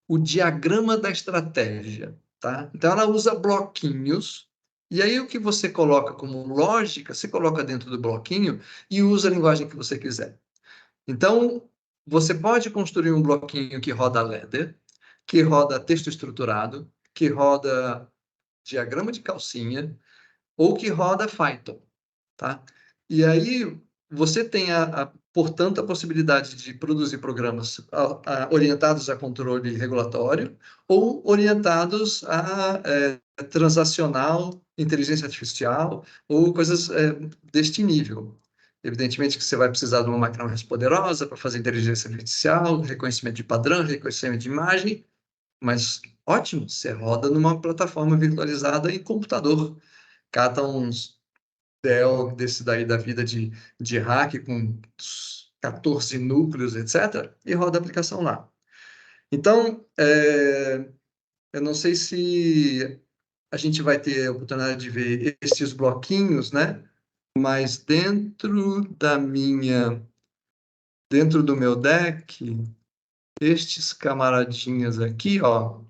o diagrama da estratégia, tá? Então ela usa bloquinhos, e aí o que você coloca como lógica, você coloca dentro do bloquinho e usa a linguagem que você quiser. Então, você pode construir um bloquinho que roda ladder, que roda texto estruturado, que roda diagrama de calcinha, ou que roda Python, tá? E aí você tem, portanto, a possibilidade de produzir programas orientados a controle regulatório ou orientados a transacional, inteligência artificial ou coisas deste nível. Evidentemente que você vai precisar de uma máquina mais poderosa para fazer inteligência artificial, reconhecimento de padrão, reconhecimento de imagem, mas ótimo, você roda numa plataforma virtualizada em computador. Cata uns Dell desse daí da vida de hack com 14 núcleos, etc., e roda a aplicação lá. Então, eu não sei se a gente vai ter a oportunidade de ver estes bloquinhos, né? Mas dentro do meu deck, estes camaradinhas aqui, ó,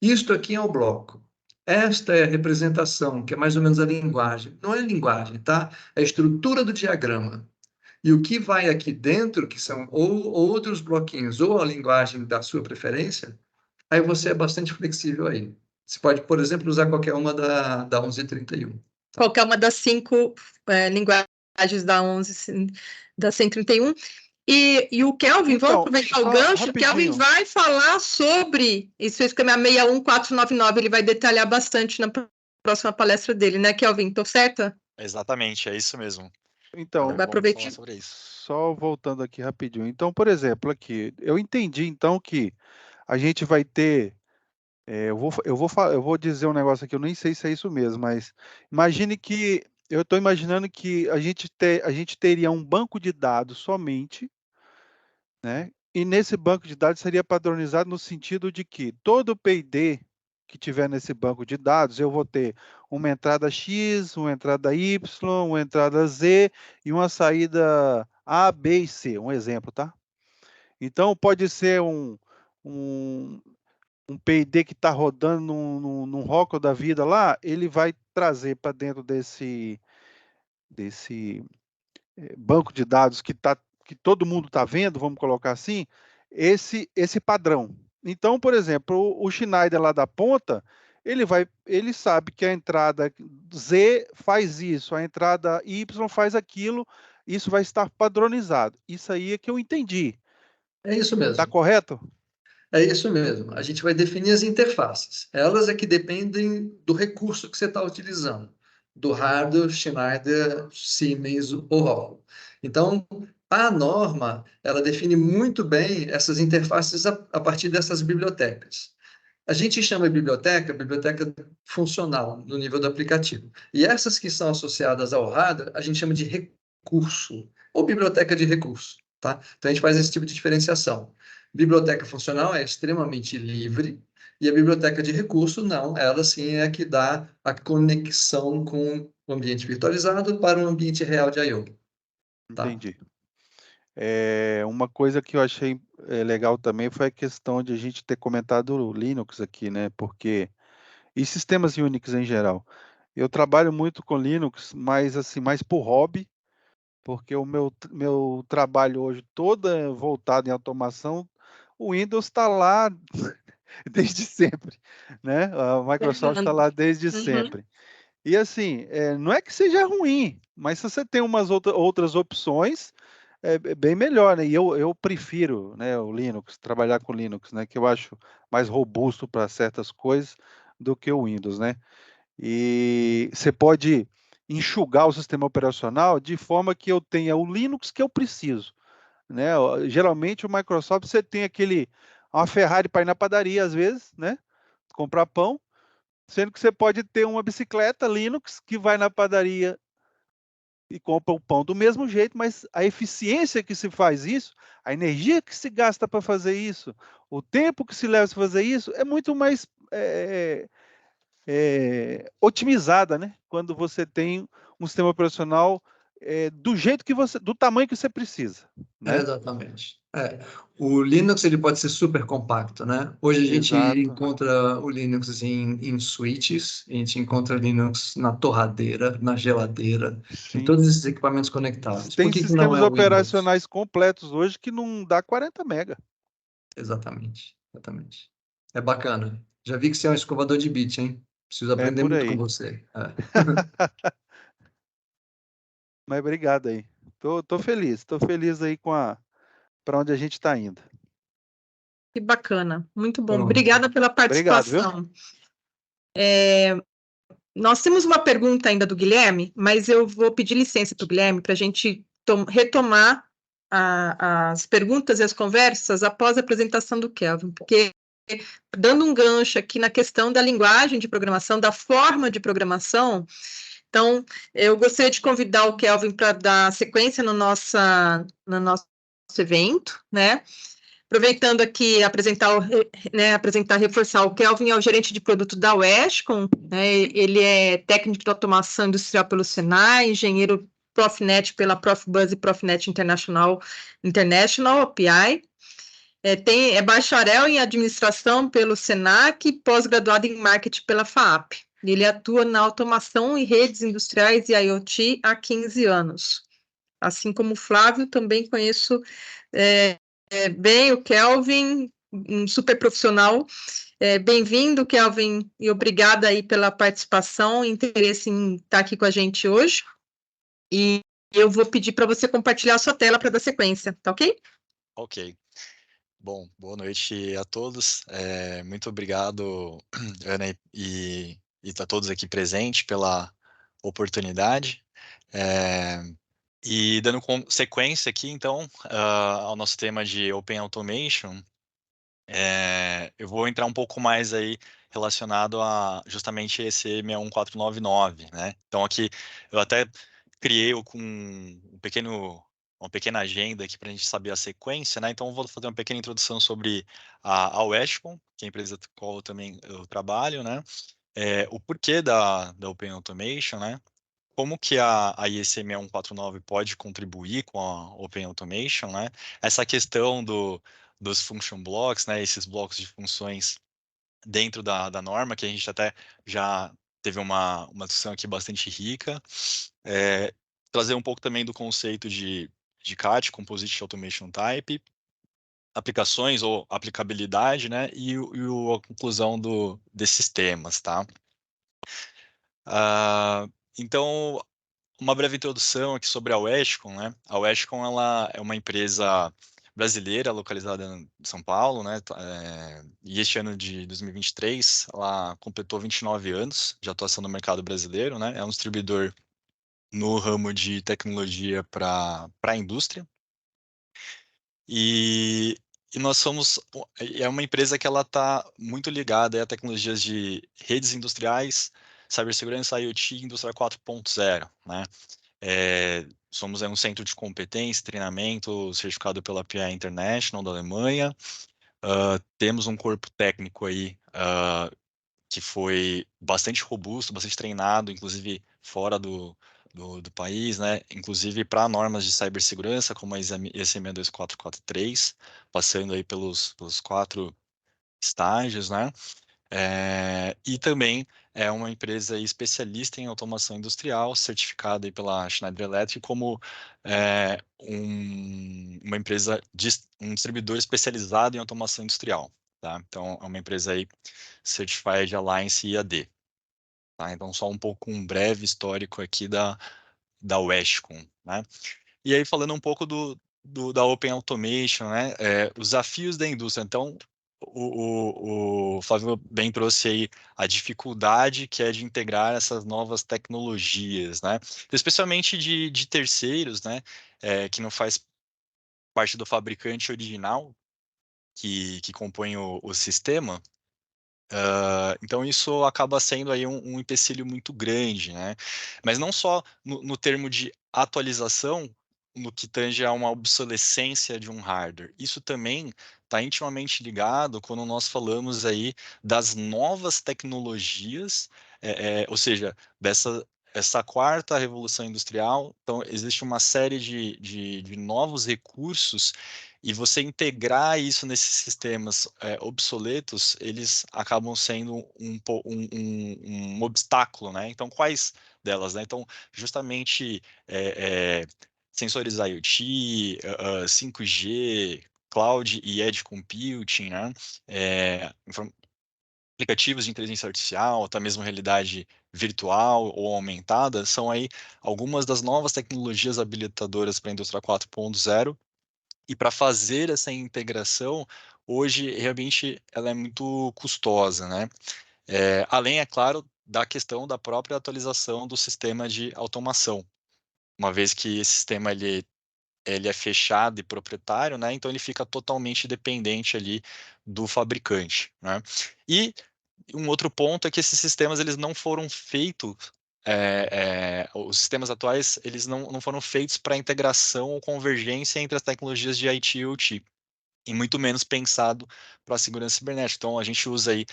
isto aqui é o bloco. Esta é a representação, que é mais ou menos a linguagem. Não é linguagem, tá? É a estrutura do diagrama. E o que vai aqui dentro, que são ou outros bloquinhos, ou a linguagem da sua preferência, aí você é bastante flexível aí. Você pode, por exemplo, usar qualquer uma da 1131. Qualquer uma das 5 linguagens da 131. E o Kelvin, Então, vamos aproveitar o gancho, o Kelvin rapidinho. vai falar sobre isso, esquema 61499, ele vai detalhar bastante na próxima palestra dele, né, Kelvin? Estou certa? Exatamente, é isso mesmo. Então, Vai aproveitar. Vamos falar sobre isso. só voltando aqui rapidinho. Então, por exemplo, aqui, eu entendi então que a gente vai ter. Eu vou dizer um negócio aqui, eu nem sei se é isso mesmo, mas imagine que. Eu estou imaginando que a gente teria um banco de dados somente, né? E nesse banco de dados seria padronizado no sentido de que todo P&D que tiver nesse banco de dados, eu vou ter uma entrada X, uma entrada Y, uma entrada Z e uma saída A, B e C, um exemplo, tá? Então, pode ser um P&D que está rodando num Rockwell da vida lá, ele vai trazer para dentro desse banco de dados que todo mundo está vendo, vamos colocar assim, esse padrão. Então, por exemplo, o Schneider lá da ponta, ele sabe que a entrada Z faz isso, a entrada Y faz aquilo, isso vai estar padronizado. Isso aí é que eu entendi. É isso Está mesmo. correto? É isso mesmo. A gente vai definir as interfaces. Elas é que dependem do recurso que você está utilizando, do hardware, Schneider, Siemens ou Rockwell. Então, a norma, ela define muito bem essas interfaces a partir dessas bibliotecas. A gente chama de biblioteca funcional, no nível do aplicativo. E essas que são associadas ao hardware, a gente chama de recurso, ou biblioteca de recurso, tá? Então, a gente faz esse tipo de diferenciação. Biblioteca funcional é extremamente livre, e a biblioteca de recurso, não, ela sim é a que dá a conexão com o ambiente virtualizado para o ambiente real de I/O. Tá? Entendi. Uma coisa que eu achei legal também foi a questão de a gente ter comentado o Linux aqui, né? Porque e sistemas Unix em geral. Eu trabalho muito com Linux, mas assim, mais por hobby, porque o meu trabalho hoje todo é voltado em automação. O Windows está lá desde sempre, né? A Microsoft está lá desde Uhum. sempre. E assim, não é que seja ruim, mas se você tem umas outras opções, é bem melhor, né? E eu prefiro, né, o Linux, trabalhar com Linux, né? Que eu acho mais robusto para certas coisas do que o Windows, né? E você pode enxugar o sistema operacional de forma que eu tenha o Linux que eu preciso, né? Geralmente o Microsoft você tem uma Ferrari para ir na padaria às vezes, né? Comprar pão, sendo que você pode ter uma bicicleta Linux que vai na padaria e compra o pão do mesmo jeito, mas a eficiência que se faz isso, a energia que se gasta para fazer isso, o tempo que se leva para fazer isso é muito mais otimizada, né? Quando você tem um sistema operacional do tamanho que você precisa, né? Exatamente. O Linux ele pode ser super compacto, né? Hoje a gente Exato. encontra o Linux em switches, a gente encontra Linux na torradeira, na geladeira, em Sim. todos esses equipamentos conectados. Por Tem que que não sistemas é o Windows? operacionais completos hoje que não dá 40 mega. Exatamente, exatamente. É bacana. Já vi que você é um escovador de bit, hein? Preciso É aprender por muito com aí. você. Mas obrigado aí. Tô feliz aí para onde a gente está indo. Que bacana, muito bom. Pronto. Obrigada pela Obrigado, viu? participação. Nós temos uma pergunta ainda do Guilherme, mas eu vou pedir licença para o Guilherme para a gente retomar as perguntas e as conversas após a apresentação do Kelvin, porque dando um gancho aqui na questão da linguagem de programação, da forma de programação, então eu gostaria de convidar o Kelvin para dar sequência no nosso evento, né? Aproveitando aqui, reforçar, o Kelvin é o gerente de produto da Westcom, né? Ele é técnico de automação industrial pelo Senai, engenheiro Profinet pela Profibus e Profinet International, PI. É bacharel em administração pelo Senac e pós-graduado em marketing pela FAAP. Ele atua na automação e redes industriais e IoT há 15 anos. Assim como o Flávio, também conheço bem o Kelvin, um super profissional. Bem-vindo, Kelvin, e obrigada aí pela participação e interesse em estar aqui com a gente hoje. E eu vou pedir para você compartilhar a sua tela para dar sequência, tá ok? Ok. Bom, boa noite a todos. Muito obrigado, Ana, e a todos aqui presentes pela oportunidade. E dando sequência aqui, então, ao nosso tema de Open Automation, eu vou entrar um pouco mais aí relacionado a justamente esse 61499, né? Então aqui eu até criei uma pequena agenda aqui para a gente saber a sequência, né? Então eu vou fazer uma pequena introdução sobre a Westcom, que é a empresa com a qual eu trabalho, né? O porquê da Open Automation, né? Como que a IEC 6149 pode contribuir com a Open Automation, né? Essa questão dos function blocks, né? Esses blocos de funções dentro da norma, que a gente até já teve uma discussão aqui bastante rica. Trazer um pouco também do conceito de CAT, Composite Automation Type, aplicações ou aplicabilidade, né, e a conclusão desses temas, tá? Então, uma breve introdução aqui sobre a Westcon, né? A Westcon, ela é uma empresa brasileira localizada em São Paulo, né? E este ano de 2023, ela completou 29 anos de atuação no mercado brasileiro, né? É um distribuidor no ramo de tecnologia para a indústria. E nós somos, é uma empresa que ela está muito ligada a tecnologias de redes industriais, cibersegurança, IoT e indústria 4.0, né? Somos um centro de competência, treinamento, certificado pela PI International da Alemanha. Temos um corpo técnico aí que foi bastante robusto, bastante treinado, inclusive fora do país, né? Inclusive para normas de cibersegurança, como a ISM 62443, passando aí pelos 4 estágios, né? E também é uma empresa especialista em automação industrial, certificada aí pela Schneider Electric como uma empresa, um distribuidor especializado em automação industrial. Tá? Então, é uma empresa aí Certified Alliance IAD. Tá? Então, só um breve histórico aqui da Westcon. Né? E aí, falando um pouco da Open Automation, né? Os desafios da indústria. Então, o Flávio bem trouxe aí a dificuldade que é de integrar essas novas tecnologias, né? Especialmente de terceiros, né? Que não faz parte do fabricante original que compõe o sistema. Então isso acaba sendo aí um empecilho muito grande, né? Mas não só no termo de atualização, no que tange a uma obsolescência de um hardware. Isso também está intimamente ligado quando nós falamos aí das novas tecnologias, ou seja, essa quarta revolução industrial. Então existe uma série de novos recursos e você integrar isso nesses sistemas obsoletos, eles acabam sendo um obstáculo, né? Então, quais delas, né? Então, justamente sensores IoT, 5G, cloud e edge computing, né? Aplicativos de inteligência artificial, até mesmo realidade virtual ou aumentada, são aí algumas das novas tecnologias habilitadoras para a indústria 4.0. E para fazer essa integração, hoje realmente ela é muito custosa, né? Além, é claro, da questão da própria atualização do sistema de automação, uma vez que esse sistema ele é fechado e proprietário, né? Então ele fica totalmente dependente ali do fabricante, né? E um outro ponto é que esses sistemas eles não foram feitos os sistemas atuais eles não foram feitos para integração ou convergência entre as tecnologias de IT e OT, e muito menos pensado para a segurança cibernética. Então, a gente usa aí,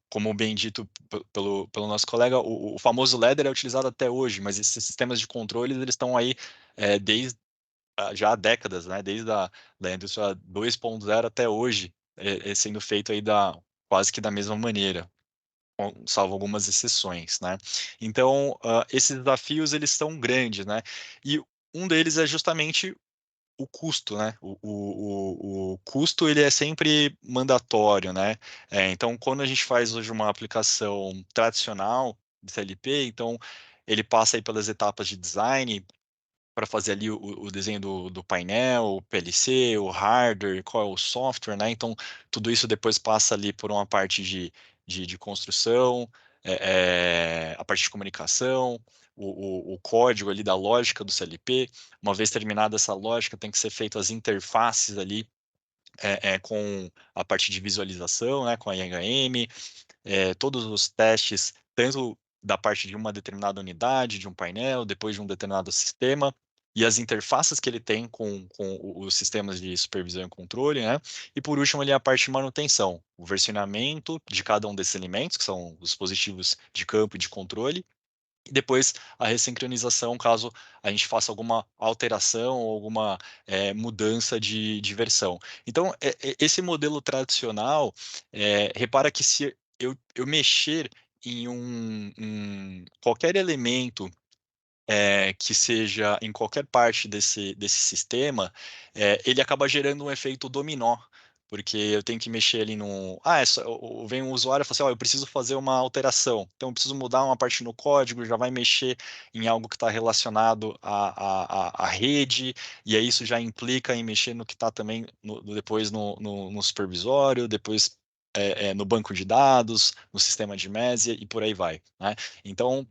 como bem dito pelo nosso colega, o famoso LEDER é utilizado até hoje, mas esses sistemas de controles eles estão aí desde já há décadas, né? Desde da indústria 2.0 até hoje, sendo feito aí quase que da mesma maneira, salvo algumas exceções, né? Então, esses desafios, eles são grandes, né? E um deles é justamente o custo, né? O custo, ele é sempre mandatório, né? Então, quando a gente faz hoje uma aplicação tradicional de CLP, então, ele passa aí pelas etapas de design, para fazer ali o desenho do painel, o PLC, o hardware, qual é o software, né? Então, tudo isso depois passa ali por uma parte de construção, a parte de comunicação, o código ali da lógica do CLP. Uma vez terminada essa lógica, tem que ser feito as interfaces ali com a parte de visualização, né? Com a IHM, todos os testes, tanto da parte de uma determinada unidade, de um painel, depois de um determinado sistema, e as interfaces que ele tem com os sistemas de supervisão e controle, né? E por último, ali a parte de manutenção, o versionamento de cada um desses elementos, que são os dispositivos de campo e de controle, e depois a ressincronização, caso a gente faça alguma alteração ou alguma mudança de versão. Então, esse modelo tradicional, repara que se eu mexer em qualquer elemento que seja em qualquer parte desse sistema, ele acaba gerando um efeito dominó, porque eu tenho que mexer ali no... vem um usuário e fala assim, eu preciso fazer uma alteração, então eu preciso mudar uma parte no código, já vai mexer em algo que está relacionado à rede, e aí isso já implica em mexer no que está também depois no supervisório, depois no banco de dados, no sistema de Mésia e por aí vai, né? Então,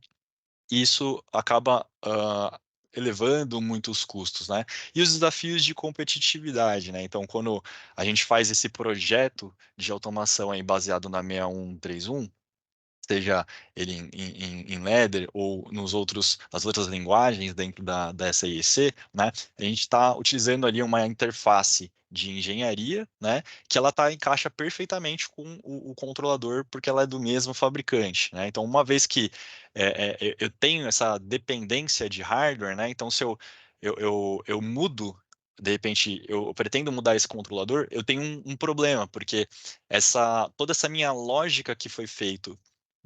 isso acaba elevando muito os custos, né? E os desafios de competitividade, né? Então, quando a gente faz esse projeto de automação aí baseado na 6131, seja ele em Ladder ou nas outras linguagens dentro da SAEC, né? A gente está utilizando ali uma interface de engenharia, né? Que ela encaixa perfeitamente com o controlador, porque ela é do mesmo fabricante, né? Então, uma vez que eu tenho essa dependência de hardware, né? Então, se eu mudo, de repente, eu pretendo mudar esse controlador, eu tenho um problema, porque toda essa minha lógica que foi feito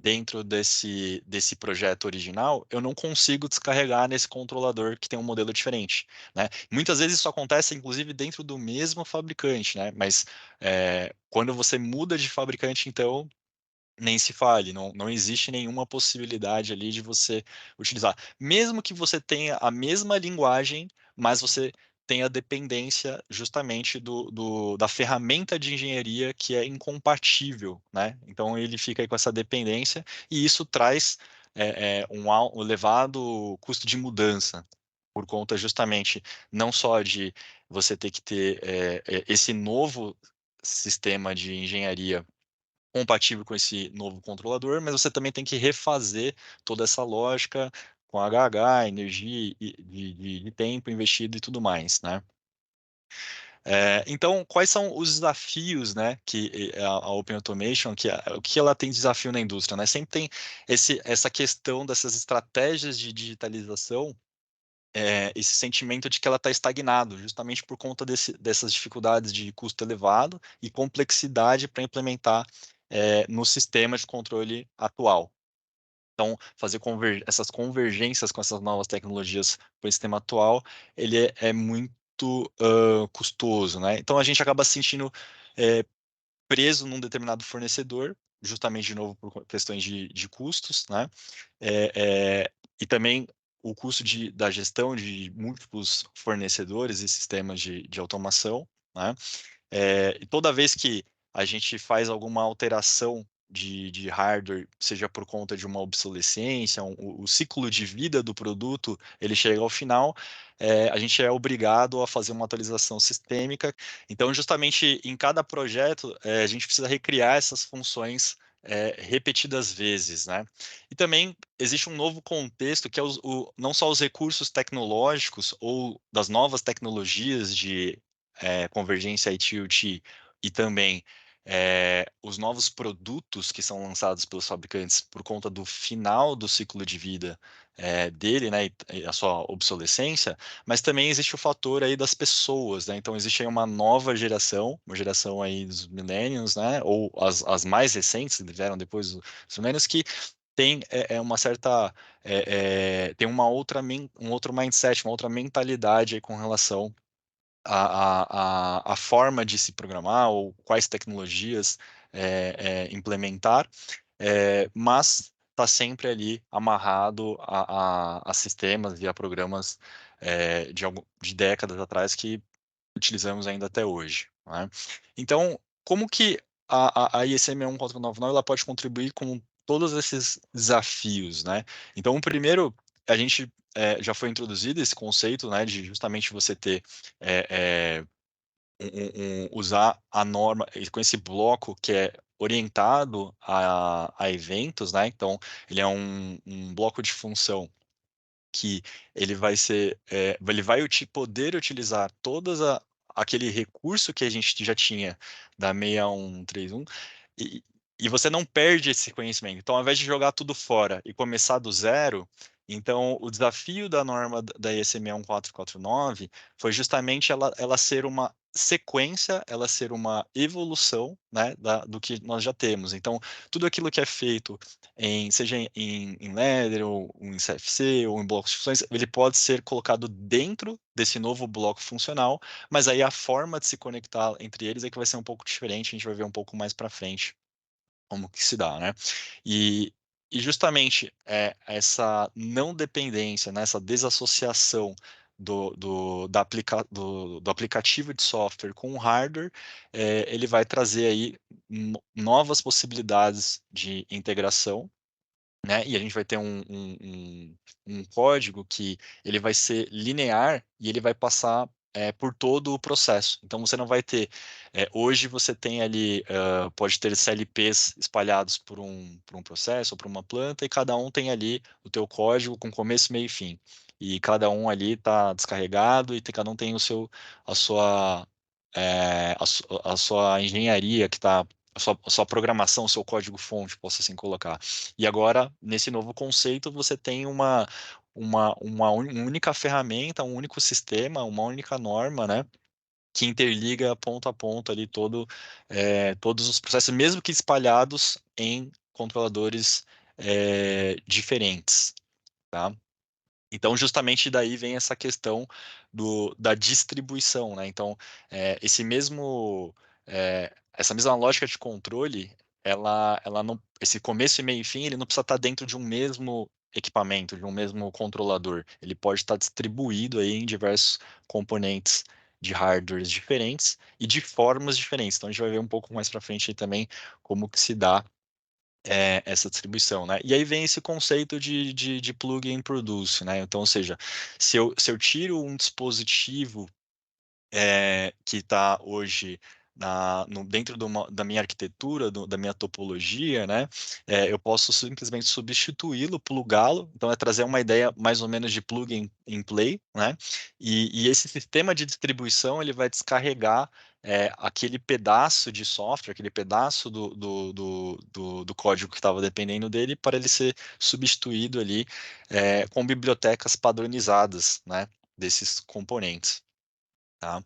dentro desse projeto original, eu não consigo descarregar nesse controlador que tem um modelo diferente, né? Muitas vezes isso acontece, inclusive, dentro do mesmo fabricante, né? Mas quando você muda de fabricante, então, nem se fale, não existe nenhuma possibilidade ali de você utilizar. Mesmo que você tenha a mesma linguagem, mas você tem a dependência justamente da ferramenta de engenharia que é incompatível, né? Então ele fica aí com essa dependência e isso traz um elevado custo de mudança, por conta justamente não só de você ter que ter esse novo sistema de engenharia compatível com esse novo controlador, mas você também tem que refazer toda essa lógica com HH, energia de tempo investido e tudo mais, né? Então, quais são os desafios, né, que a Open Automation, o que ela tem de desafio na indústria, né? Sempre tem essa questão dessas estratégias de digitalização, esse sentimento de que ela está estagnado, justamente por conta dessas dificuldades de custo elevado e complexidade para implementar no sistema de controle atual. Então, fazer essas convergências com essas novas tecnologias para o sistema atual, ele é muito custoso, né? Então, a gente acaba se sentindo preso num determinado fornecedor, justamente, de novo, por questões de custos, né? E também o custo da gestão de múltiplos fornecedores e sistemas de automação, né? E toda vez que a gente faz alguma alteração de hardware, seja por conta de uma obsolescência, o ciclo de vida do produto, ele chega ao final, a gente é obrigado a fazer uma atualização sistêmica. Então, justamente em cada projeto, a gente precisa recriar essas funções repetidas vezes, né? E também existe um novo contexto que é não só os recursos tecnológicos ou das novas tecnologias de convergência IT/OT e também os novos produtos que são lançados pelos fabricantes por conta do final do ciclo de vida dele, né, e a sua obsolescência, mas também existe o fator aí das pessoas, né? Então existe aí uma nova geração, uma geração aí dos millennials, né, ou as mais recentes que vieram depois dos millennials, que tem uma certa tem um outro mindset, uma outra mentalidade aí com relação a forma de se programar ou quais ttecnologias implementar, mas está sempre ali amarrado a sistemas e a programas de décadas atrás que utilizamos ainda até hoje, né? Então, como que a ISM 1499 ela pode contribuir com todos esses desafios, né? Então, o primeiro, a gente já foi introduzido esse conceito, né, de justamente você ter usar a norma com esse bloco que é orientado a eventos, né? Então, ele é um bloco de função que ele vai poder utilizar aquele recurso que a gente já tinha da 6131 e, e você não perde esse conhecimento. Então, ao invés de jogar tudo fora e começar do zero, então o desafio da norma da ISM 1449 foi justamente ela ser uma sequência ela ser uma evolução, né, do que nós já temos. Então, tudo aquilo que é feito seja em Ladder, ou em CFC, ou em blocos de funções, ele pode ser colocado dentro desse novo bloco funcional, mas aí a forma de se conectar entre eles é que vai ser um pouco diferente, a gente vai ver um pouco mais para frente como que se dá, né? E, e justamente essa não dependência, né, essa desassociação do aplicativo de software com o hardware, ele vai trazer aí novas possibilidades de integração, né? E a gente vai ter um código que ele vai ser linear e ele vai passar por todo o processo. Então você não vai ter. Hoje você tem ali, pode ter CLPs espalhados por um processo ou por uma planta, e cada um tem ali o teu código com começo, meio e fim. E cada um ali está descarregado e cada um tem a sua, a sua engenharia que está. A sua programação, o seu código-fonte, posso assim colocar. E agora, nesse novo conceito, você tem uma única ferramenta, um único sistema, uma única norma, né? Que interliga ponto a ponto ali todos os processos, mesmo que espalhados em controladores diferentes, tá? Então, justamente daí vem essa questão da distribuição, né? Então, essa mesma lógica de controle, ela não, esse começo e meio e fim, ele não precisa estar dentro de um mesmo equipamento, de um mesmo controlador. Ele pode estar distribuído aí em diversos componentes de hardwares diferentes e de formas diferentes. Então, a gente vai ver um pouco mais para frente aí também como que se dá essa distribuição, né? E aí vem esse conceito de plug and produce, né? Então, ou seja, se eu tiro um dispositivo que está hoje dentro da minha arquitetura, da minha topologia, né? Eu posso simplesmente substituí-lo, plugá-lo. Então, é trazer uma ideia mais ou menos de plug and play, né? E esse sistema de distribuição ele vai descarregar aquele pedaço de software, aquele pedaço do código que estava dependendo dele, para ele ser substituído ali com bibliotecas padronizadas, né? Desses componentes. Tá?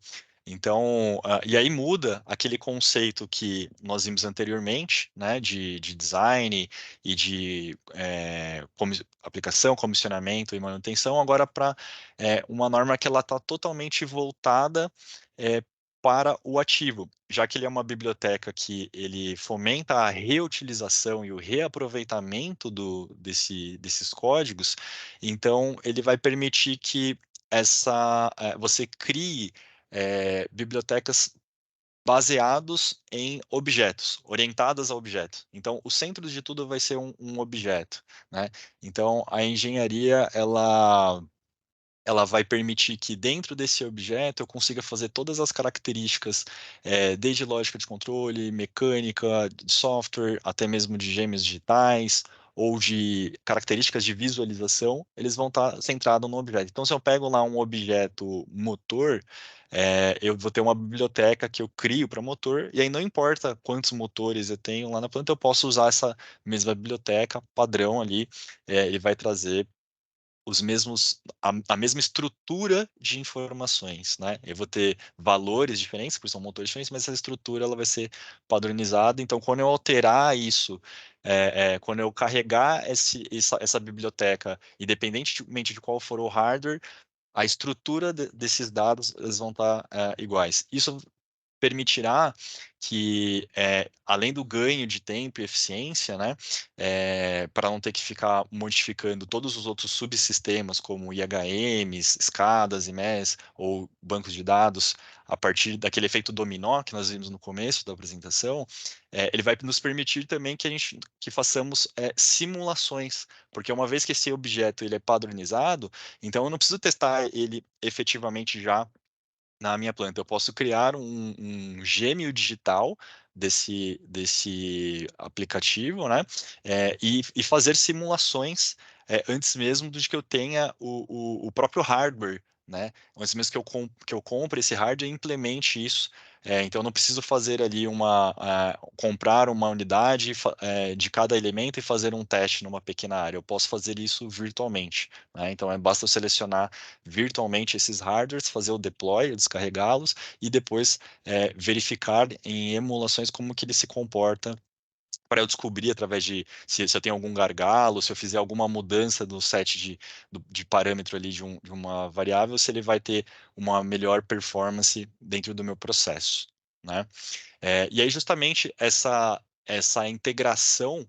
Então, e aí muda aquele conceito que nós vimos anteriormente, né, de design e de aplicação, comissionamento e manutenção, agora para uma norma que ela está totalmente voltada para o ativo, já que ele é uma biblioteca que ele fomenta a reutilização e o reaproveitamento desses códigos, então ele vai permitir que você crie bibliotecas baseados em objetos, orientadas a objetos. Então, o centro de tudo vai ser um objeto, né? Então, a engenharia, ela vai permitir que dentro desse objeto eu consiga fazer todas as características, desde lógica de controle, mecânica, de software, até mesmo de gêmeos digitais, ou de características de visualização, eles vão estar centrados no objeto. Então, se eu pego lá um objeto motor, eu vou ter uma biblioteca que eu crio para motor, e aí não importa quantos motores eu tenho lá na planta, eu posso usar essa mesma biblioteca padrão ali, ele vai trazer a mesma estrutura de informações, né? Eu vou ter valores diferentes, porque são motores diferentes, mas essa estrutura ela vai ser padronizada. Então, quando eu alterar isso, quando eu carregar essa biblioteca, independentemente de qual for o hardware, a estrutura desses dados eles vão estar iguais. Isso permitirá que, além do ganho de tempo e eficiência, né, para não ter que ficar modificando todos os outros subsistemas, como IHMs, escadas, IMEs ou bancos de dados, a partir daquele efeito dominó que nós vimos no começo da apresentação, ele vai nos permitir também que façamos simulações, porque uma vez que esse objeto ele é padronizado, então eu não preciso testar ele efetivamente já na minha planta. Eu posso criar um gêmeo digital desse aplicativo, né? E fazer simulações antes mesmo de que eu tenha o próprio hardware né? Antes mesmo que eu compre esse hardware e implemente isso. Então, eu não preciso fazer ali comprar uma unidade de cada elemento e fazer um teste numa pequena área. Eu posso fazer isso virtualmente, né? Então, basta eu selecionar virtualmente esses hardwares, fazer o deploy, descarregá-los e depois verificar em emulações como que ele se comporta para eu descobrir através de se eu tenho algum gargalo, se eu fizer alguma mudança no set de parâmetro ali de uma variável, se ele vai ter uma melhor performance dentro do meu processo, né? E aí justamente essa integração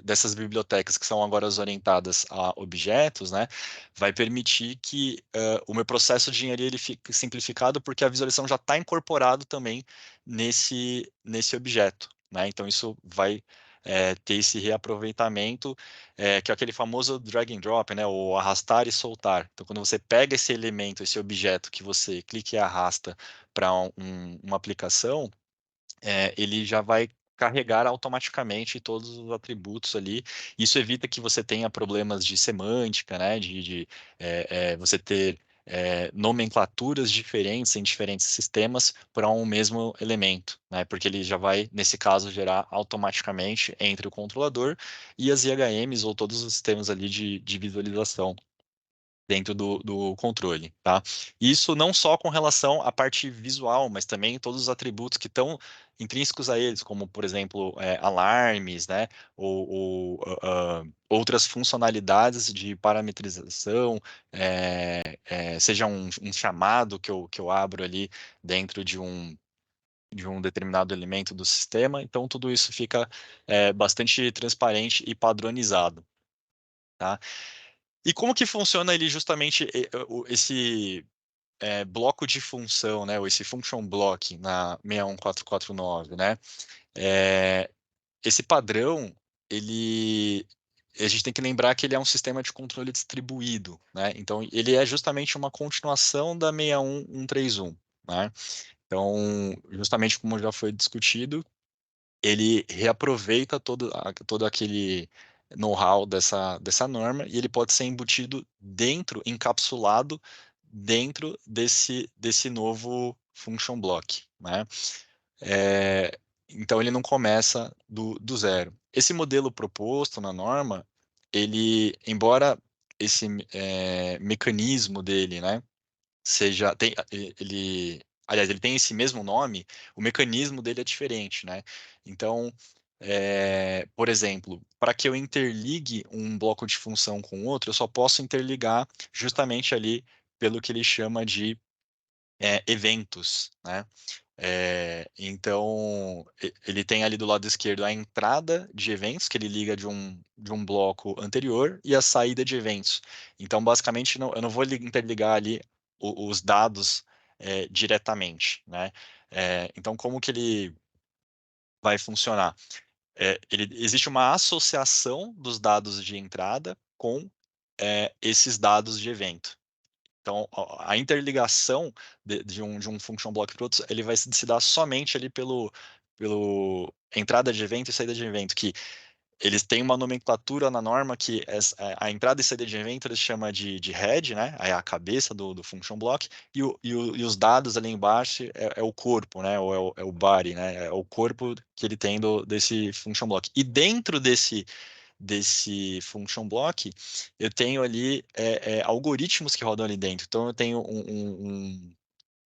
dessas bibliotecas que são agora orientadas a objetos, né, vai permitir que o meu processo de engenharia ele fique simplificado porque a visualização já está incorporado também nesse objeto, né? Então isso vai ter esse reaproveitamento, que é aquele famoso drag and drop, né, ou arrastar e soltar. Então quando você pega esse elemento, esse objeto que você clica e arrasta para uma aplicação, ele já vai carregar automaticamente todos os atributos ali. Isso evita que você tenha problemas de semântica, né? Você ter nomenclaturas diferentes em diferentes sistemas para um mesmo elemento, né? Porque ele já vai, nesse caso, gerar automaticamente entre o controlador e as IHMs ou todos os sistemas ali de visualização dentro do controle, tá? Isso não só com relação à parte visual, mas também todos os atributos que estão intrínsecos a eles, como, por exemplo, alarmes, né? Outras funcionalidades de parametrização, seja um chamado que eu abro ali dentro de um determinado elemento do sistema. Então, tudo isso fica bastante transparente e padronizado, tá? E como que funciona ele justamente esse bloco de função, né, ou esse function block na 61449, né? Esse padrão, a gente tem que lembrar que ele é um sistema de controle distribuído, né? Então, ele é justamente uma continuação da 61131, né? Então, justamente como já foi discutido, ele reaproveita todo aquele know-how dessa norma e ele pode ser embutido encapsulado dentro desse novo function block, né? Então ele não começa do zero. Esse modelo proposto na norma, embora esse mecanismo dele, né, aliás, ele tem esse mesmo nome, o mecanismo dele é diferente, né? Então, por exemplo, para que eu interligue um bloco de função com outro, eu só posso interligar justamente ali pelo que ele chama de eventos, né? Então, ele tem ali do lado esquerdo a entrada de eventos, que ele liga de um bloco anterior, e a saída de eventos. Então, basicamente, eu não vou interligar ali os dados diretamente, né? Então, como que ele vai funcionar? Existe uma associação dos dados de entrada com esses dados de evento. Então, a interligação de um function block para outro, ele vai se dar somente ali pelo entrada de evento e saída de evento, que eles têm uma nomenclatura na norma que a entrada e saída de evento eles chamam de head, né? É a cabeça do function block, e os dados ali embaixo é o corpo, né? Ou é o body, né? É o corpo que ele tem desse function block. E dentro desse function block, eu tenho ali algoritmos que rodam ali dentro. Então, eu tenho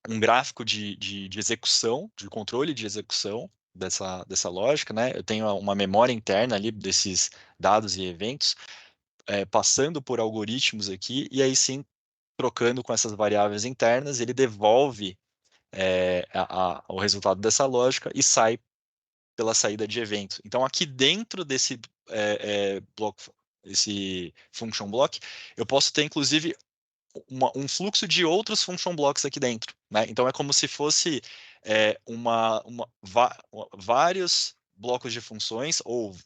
um gráfico de execução, de controle de execução dessa lógica, né? Eu tenho uma memória interna ali desses dados e eventos, passando por algoritmos aqui, e aí sim, trocando com essas variáveis internas, ele devolve o resultado dessa lógica e sai pela saída de evento. Então, aqui dentro desse bloco, esse function block, eu posso ter, inclusive, um fluxo de outros function blocks aqui dentro, né? Então, é como se fosse vários blocos de funções, ou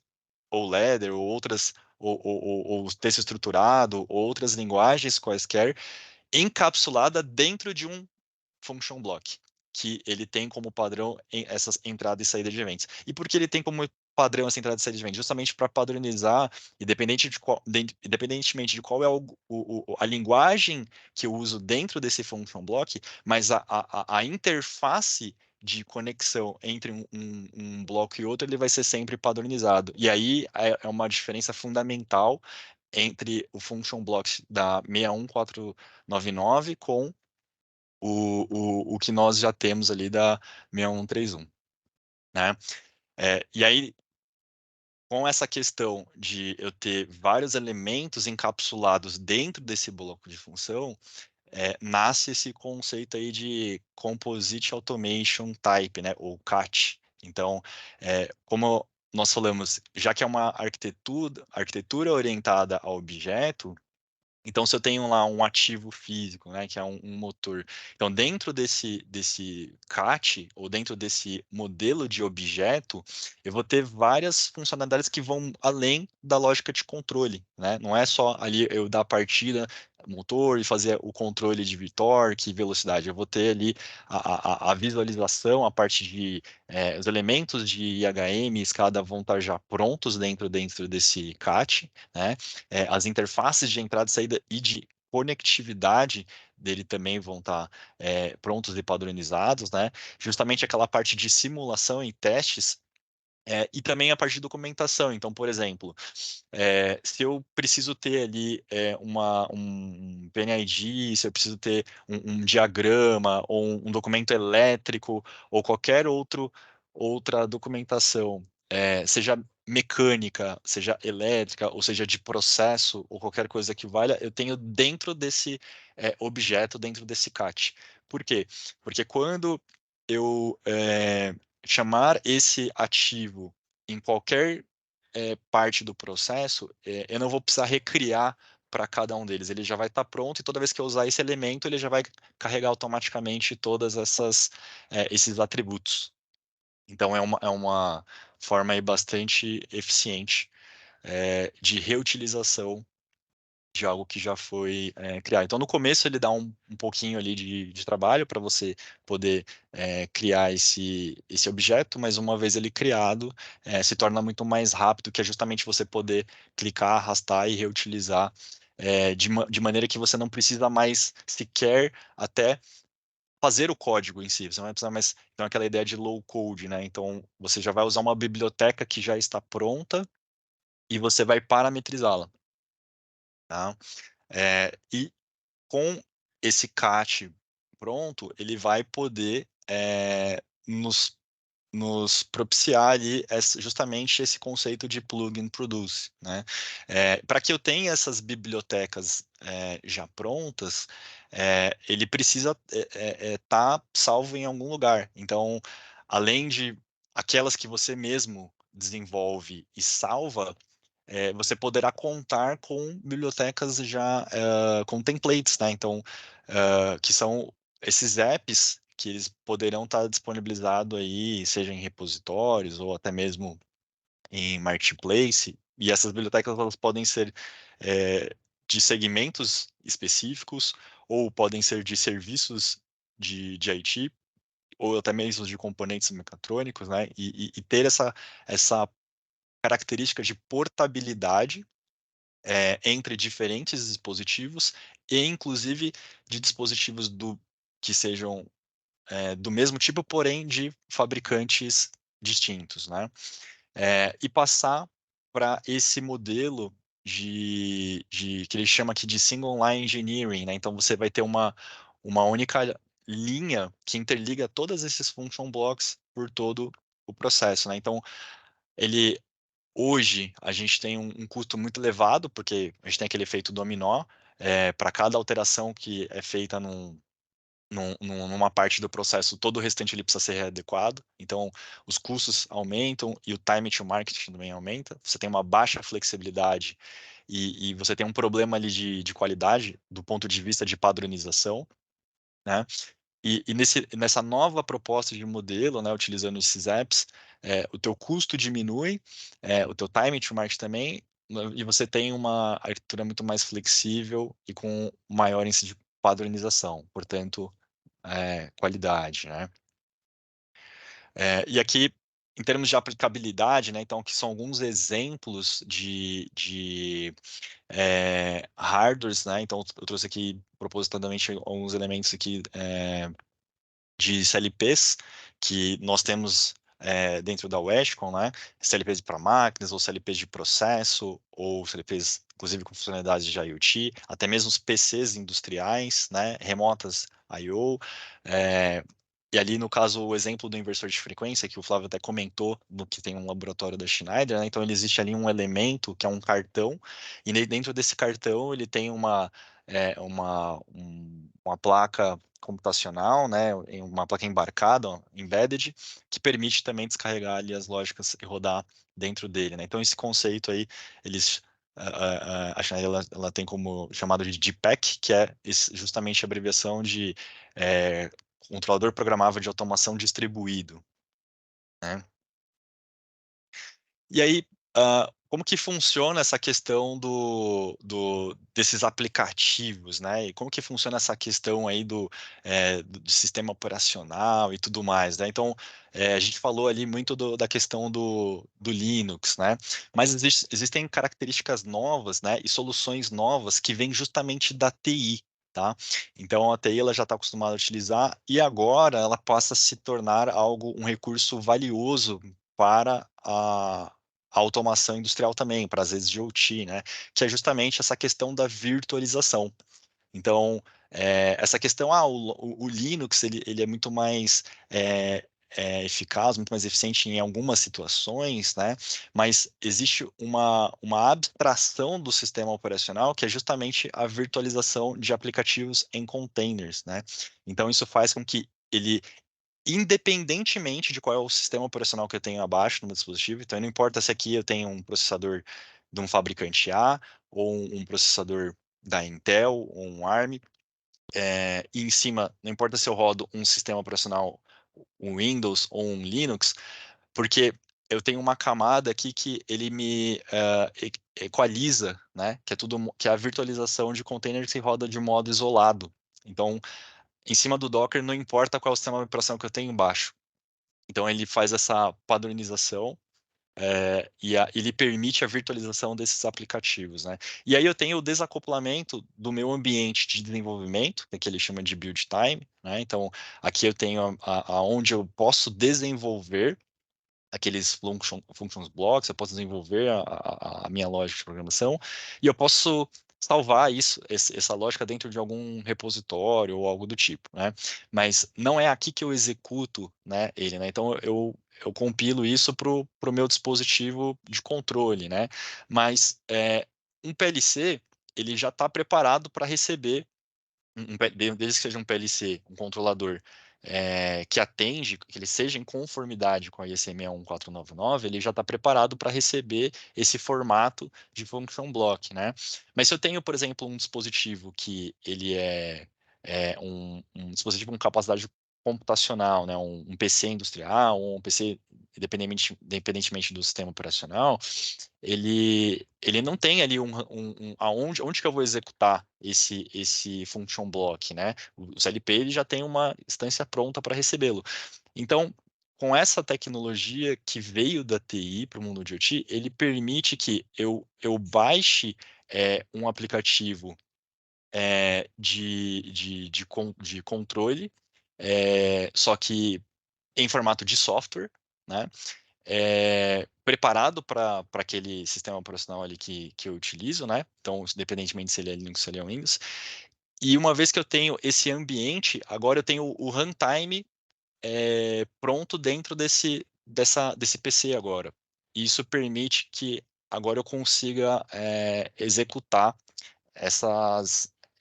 ladder, ou outras, ou texto estruturado, ou outras linguagens quaisquer, encapsulada dentro de um function block, que ele tem como padrão essas entrada e saída de eventos. E por que ele tem como padrão essa entrada e saída de evento? Justamente para padronizar, independentemente de qual é a linguagem que eu uso dentro desse function block, mas a interface de conexão entre um bloco e outro, ele vai ser sempre padronizado. E aí é uma diferença fundamental entre o function block da 61499 com o que nós já temos ali da 6131, né? E aí, com essa questão de eu ter vários elementos encapsulados dentro desse bloco de função, nasce esse conceito aí de Composite Automation Type, né, ou CAT. Então, como nós falamos, já que é uma arquitetura orientada a objeto, então, se eu tenho lá um ativo físico, né, que é um motor, então dentro desse CAT, ou dentro desse modelo de objeto, eu vou ter várias funcionalidades que vão além da lógica de controle, né? Não é só ali eu dar a partida, motor, e fazer o controle de torque e velocidade. Eu vou ter ali a visualização, a parte de os elementos de IHM e escada vão estar já prontos dentro desse CAT, né? As interfaces de entrada e saída e de conectividade dele também vão estar prontos e padronizados, né? Justamente aquela parte de simulação e testes, e também a parte de documentação. Então, por exemplo, se eu preciso ter ali um PNID, se eu preciso ter um diagrama ou um documento elétrico ou qualquer outra documentação, seja mecânica, seja elétrica, ou seja de processo, ou qualquer coisa que valha, eu tenho dentro desse objeto, dentro desse CAT. Por quê? Porque quando eu chamar esse ativo em qualquer parte do processo, eu não vou precisar recriar para cada um deles. Ele já vai estar pronto e toda vez que eu usar esse elemento, ele já vai carregar automaticamente todas esses atributos. Então, é uma forma aí bastante eficiente de reutilização de algo que já foi criado. Então, no começo, ele dá um pouquinho ali de trabalho para você poder criar esse objeto, mas uma vez ele criado, se torna muito mais rápido, que é justamente você poder clicar, arrastar e reutilizar de maneira que você não precisa mais sequer até fazer o código em si, você não vai precisar mais, então aquela ideia de low code, né? Então, você já vai usar uma biblioteca que já está pronta e você vai parametrizá-la, tá? E com esse CAT pronto, ele vai poder nos propiciar ali justamente esse conceito de plug and produce, né? Para que eu tenha essas bibliotecas já prontas, ele precisa estar salvo em algum lugar. Então, além de aquelas que você mesmo desenvolve e salva, você poderá contar com bibliotecas já com templates, né? Então, que são esses apps que eles poderão estar disponibilizados aí, seja em repositórios ou até mesmo em marketplace. E essas bibliotecas elas podem ser de segmentos específicos ou podem ser de serviços de IT ou até mesmo de componentes mecatrônicos, né? E ter essa característica de portabilidade entre diferentes dispositivos e, inclusive, de dispositivos que sejam do mesmo tipo, porém de fabricantes distintos, né? E passar para esse modelo que ele chama aqui de single line engineering, né? Então você vai ter uma única linha que interliga todos esses function blocks por todo o processo, né? Então ele hoje a gente tem um custo muito elevado, porque a gente tem aquele efeito dominó, para cada alteração que é feita numa parte do processo, todo o restante ele precisa ser readequado. Então, os custos aumentam e o time to market também aumenta. Você tem uma baixa flexibilidade e você tem um problema ali de qualidade do ponto de vista de padronização, né? E nessa nova proposta de modelo, né, utilizando esses apps, o teu custo diminui, o teu time to market também, né, e você tem uma arquitetura muito mais flexível e com maior índice de padronização, portanto, qualidade, né? E aqui em termos de aplicabilidade, né, então, que são alguns exemplos de hardwares, né, então eu trouxe aqui propositadamente alguns elementos aqui de CLPs que nós temos dentro da Westcon, né, CLPs para máquinas, ou CLPs de processo, ou CLPs, inclusive, com funcionalidades de IoT, até mesmo os PCs industriais, né, remotas I/O, e ali, no caso, o exemplo do inversor de frequência, que o Flávio até comentou, no que tem um laboratório da Schneider, né? Então ele existe ali um elemento que é um cartão, e dentro desse cartão ele tem uma placa computacional, né? Uma placa embarcada, embedded, que permite também descarregar ali as lógicas e rodar dentro dele, né? Então esse conceito aí, eles a Schneider ela tem como chamado de DPAC, que é justamente a abreviação de controlador programável de automação distribuído, né? E aí, como que funciona essa questão desses aplicativos, né? E como que funciona essa questão aí do sistema operacional e tudo mais, né? Então, a gente falou ali muito da questão do Linux, né? Mas existem características novas, né? E soluções novas que vêm justamente da TI, tá? Então, a TI ela já está acostumada a utilizar e agora ela passa a se tornar um recurso valioso para a automação industrial também, para as redes de OT, né? Que é justamente essa questão da virtualização. Então, essa questão, o Linux ele é muito mais eficaz, muito mais eficiente em algumas situações, né? Mas existe uma abstração do sistema operacional que é justamente a virtualização de aplicativos em containers, né? Então, isso faz com que ele independentemente de qual é o sistema operacional que eu tenho abaixo no meu dispositivo, então não importa se aqui eu tenho um processador de um fabricante A, ou um processador da Intel, ou um ARM, e em cima, não importa se eu rodo um sistema operacional, um Windows ou um Linux, porque eu tenho uma camada aqui que ele me equaliza, né? Que é a virtualização de container que roda de modo isolado. Então, em cima do Docker, não importa qual é o sistema de operação que eu tenho embaixo. Então, ele faz essa padronização e ele permite a virtualização desses aplicativos, né? E aí eu tenho o desacoplamento do meu ambiente de desenvolvimento, que ele chama de build time, né? Então, aqui eu tenho aonde eu posso desenvolver aqueles functions blocks, eu posso desenvolver a minha lógica de programação e eu posso salvar essa lógica dentro de algum repositório ou algo do tipo, né? Mas não é aqui que eu executo, né, ele, né? Então eu compilo isso para o meu dispositivo de controle, né? Mas um PLC ele já está preparado para receber desde que seja um PLC, um controlador que atende, que ele seja em conformidade com a IEC 61499, ele já está preparado para receber esse formato de function block, né? Mas se eu tenho, por exemplo, um dispositivo que ele é um dispositivo com capacidade computacional, né? Um PC industrial, ou um PC independentemente do sistema operacional, ele não tem ali onde que eu vou executar esse function block, né? O CLP ele já tem uma instância pronta para recebê-lo. Então, com essa tecnologia que veio da TI para o mundo de IoT, ele permite que eu baixe um aplicativo de controle, só que em formato de software, né? Preparado para aquele sistema operacional ali que eu utilizo, né? Então, independentemente se ele é Linux ou se ele é Windows. E uma vez que eu tenho esse ambiente, agora eu tenho o runtime pronto dentro desse PC agora. E isso permite que agora eu consiga executar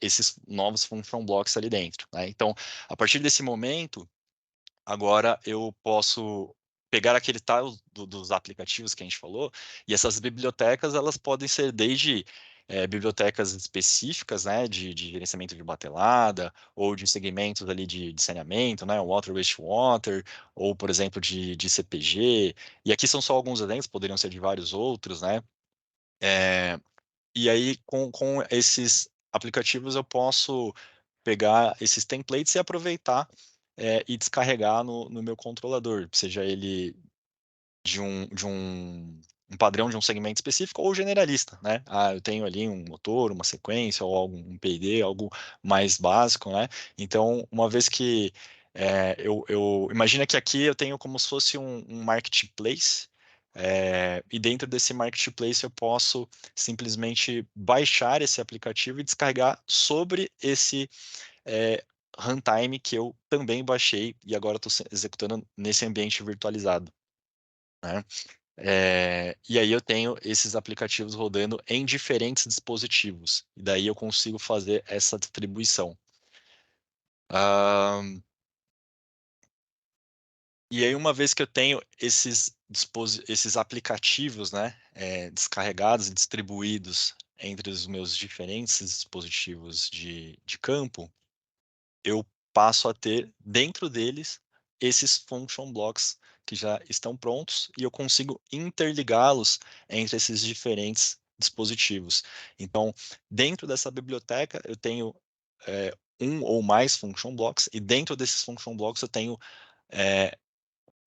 esses novos function blocks ali dentro, né? Então, a partir desse momento, agora eu posso pegar aquele tile dos aplicativos que a gente falou, e essas bibliotecas elas podem ser desde bibliotecas específicas, né, de gerenciamento de batelada, ou de segmentos ali de saneamento, né, water, wastewater, ou, por exemplo, de CPG, e aqui são só alguns exemplos, poderiam ser de vários outros, né, e aí com esses aplicativos eu posso pegar esses templates e aproveitar e descarregar no meu controlador, seja ele um padrão de um segmento específico ou generalista, né? Eu tenho ali um motor, uma sequência ou um PID, algo mais básico, né? Então, uma vez que eu imagina que aqui eu tenho como se fosse um marketplace, e dentro desse marketplace eu posso simplesmente baixar esse aplicativo e descarregar sobre esse runtime que eu também baixei e agora estou executando nesse ambiente virtualizado, né? E aí eu tenho esses aplicativos rodando em diferentes dispositivos. E daí eu consigo fazer essa distribuição. E aí, uma vez que eu tenho esses aplicativos, né, descarregados e distribuídos entre os meus diferentes dispositivos de campo, eu passo a ter dentro deles esses function blocks que já estão prontos e eu consigo interligá-los entre esses diferentes dispositivos. Então, dentro dessa biblioteca, eu tenho um ou mais function blocks e dentro desses function blocks eu tenho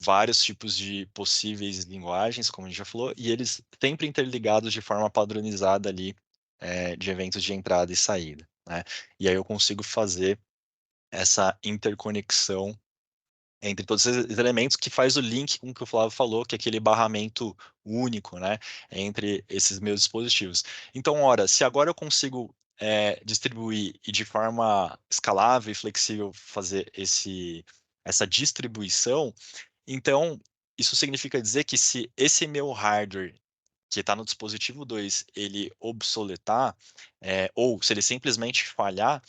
vários tipos de possíveis linguagens, como a gente já falou, e eles sempre interligados de forma padronizada ali de eventos de entrada e saída, né? E aí eu consigo fazer essa interconexão entre todos esses elementos que faz o link com o que o Flávio falou, que é aquele barramento único, né, entre esses meus dispositivos. Então, ora, se agora eu consigo distribuir e de forma escalável e flexível fazer essa distribuição, então isso significa dizer que se esse meu hardware que está no dispositivo 2, ele obsoletar, ou se ele simplesmente falhar,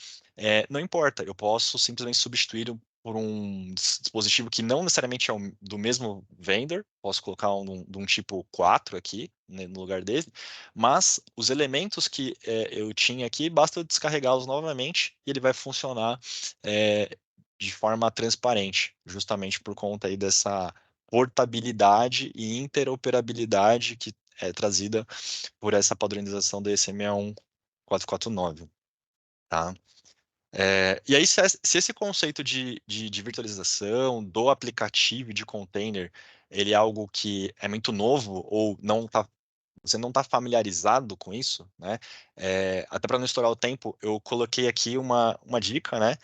não importa, eu posso simplesmente substituir por um dispositivo que não necessariamente é do mesmo vendor, posso colocar de um tipo 4 aqui, né, no lugar dele, mas os elementos que eu tinha aqui, basta eu descarregá-los novamente e ele vai funcionar de forma transparente, justamente por conta aí dessa portabilidade e interoperabilidade que é trazida por essa padronização da ECM 11449, tá? E aí, se esse conceito de virtualização, do aplicativo e de container, ele é algo que é muito novo ou você não está familiarizado com isso, né? Até para não estourar o tempo, eu coloquei aqui uma dica, né?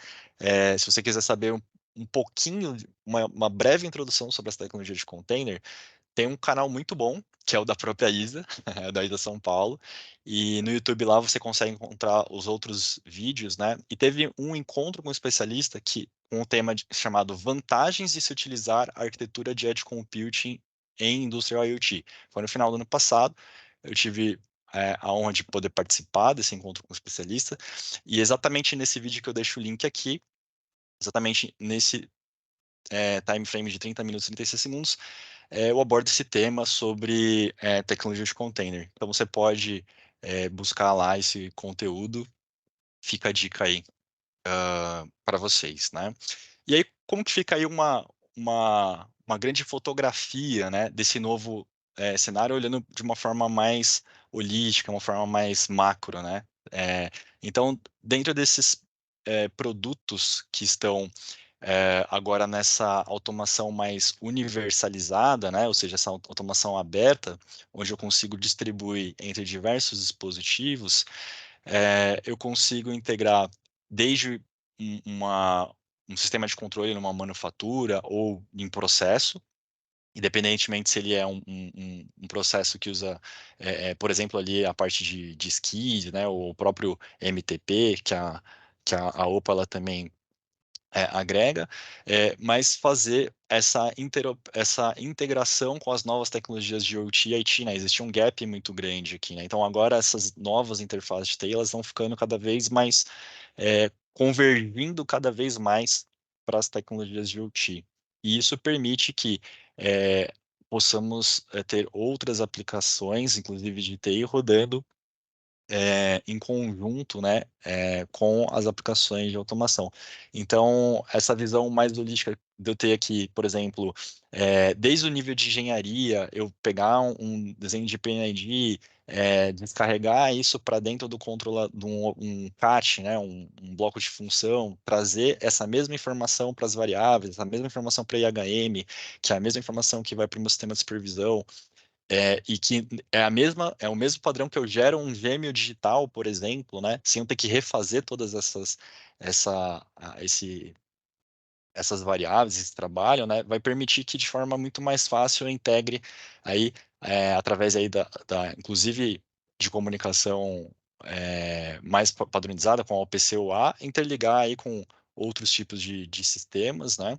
Se você quiser saber um pouquinho, uma breve introdução sobre essa tecnologia de container, tem um canal muito bom, que é o da própria Isa, da Isa São Paulo, e no YouTube lá você consegue encontrar os outros vídeos, né? E teve um encontro com um especialista com um tema chamado Vantagens de se utilizar a arquitetura de Edge Computing em Industrial IoT. Foi no final do ano passado, eu tive a honra de poder participar desse encontro com o especialista, e exatamente nesse vídeo que eu deixo o link aqui, exatamente nesse time frame de 30 minutos e 36 segundos, eu abordo esse tema sobre tecnologia de container. Então você pode buscar lá esse conteúdo, fica a dica aí para vocês, né? E aí, como que fica aí uma grande fotografia, né, desse novo cenário, olhando de uma forma mais holística, uma forma mais macro, né? Então, dentro desses produtos que estão agora nessa automação mais universalizada, né? Ou seja, essa automação aberta, onde eu consigo distribuir entre diversos dispositivos, eu consigo integrar desde um sistema de controle numa manufatura ou em processo, independentemente se ele é um processo que usa, por exemplo, ali a parte de SKID, né? Ou o próprio MTP, que a OPA ela também agrega, mas fazer essa integração com as novas tecnologias de OT e IT, né? Existe um gap muito grande aqui, né? Então, agora essas novas interfaces de TI, elas vão ficando cada vez mais, convergindo cada vez mais para as tecnologias de OT. E isso permite que possamos ter outras aplicações, inclusive de TI, rodando em conjunto, né, com as aplicações de automação. Então, essa visão mais holística de eu ter aqui, por exemplo, desde o nível de engenharia, eu pegar um desenho de PNID, descarregar isso para dentro do controlador, um CAT, né, um bloco de função, trazer essa mesma informação para as variáveis, essa mesma informação para IHM, que é a mesma informação que vai para o meu sistema de supervisão, e que é o mesmo padrão que eu gero um gêmeo digital, por exemplo, né, sem eu ter que refazer todas essas variáveis, esse trabalho, né, vai permitir que de forma muito mais fácil eu integre aí, através aí inclusive de comunicação mais padronizada com a OPC-UA, interligar aí com outros tipos de sistemas, né,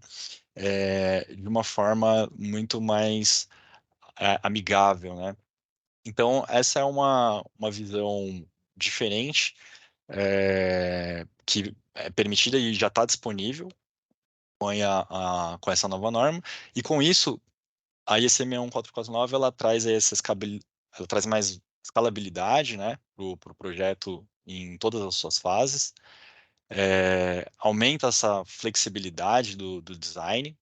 de uma forma muito mais amigável, né. Então, essa é uma visão diferente, que é permitida e já está disponível com essa nova norma, e com isso, a IEC 61449, ela traz ela traz mais escalabilidade, né, para o projeto em todas as suas fases, aumenta essa flexibilidade do design,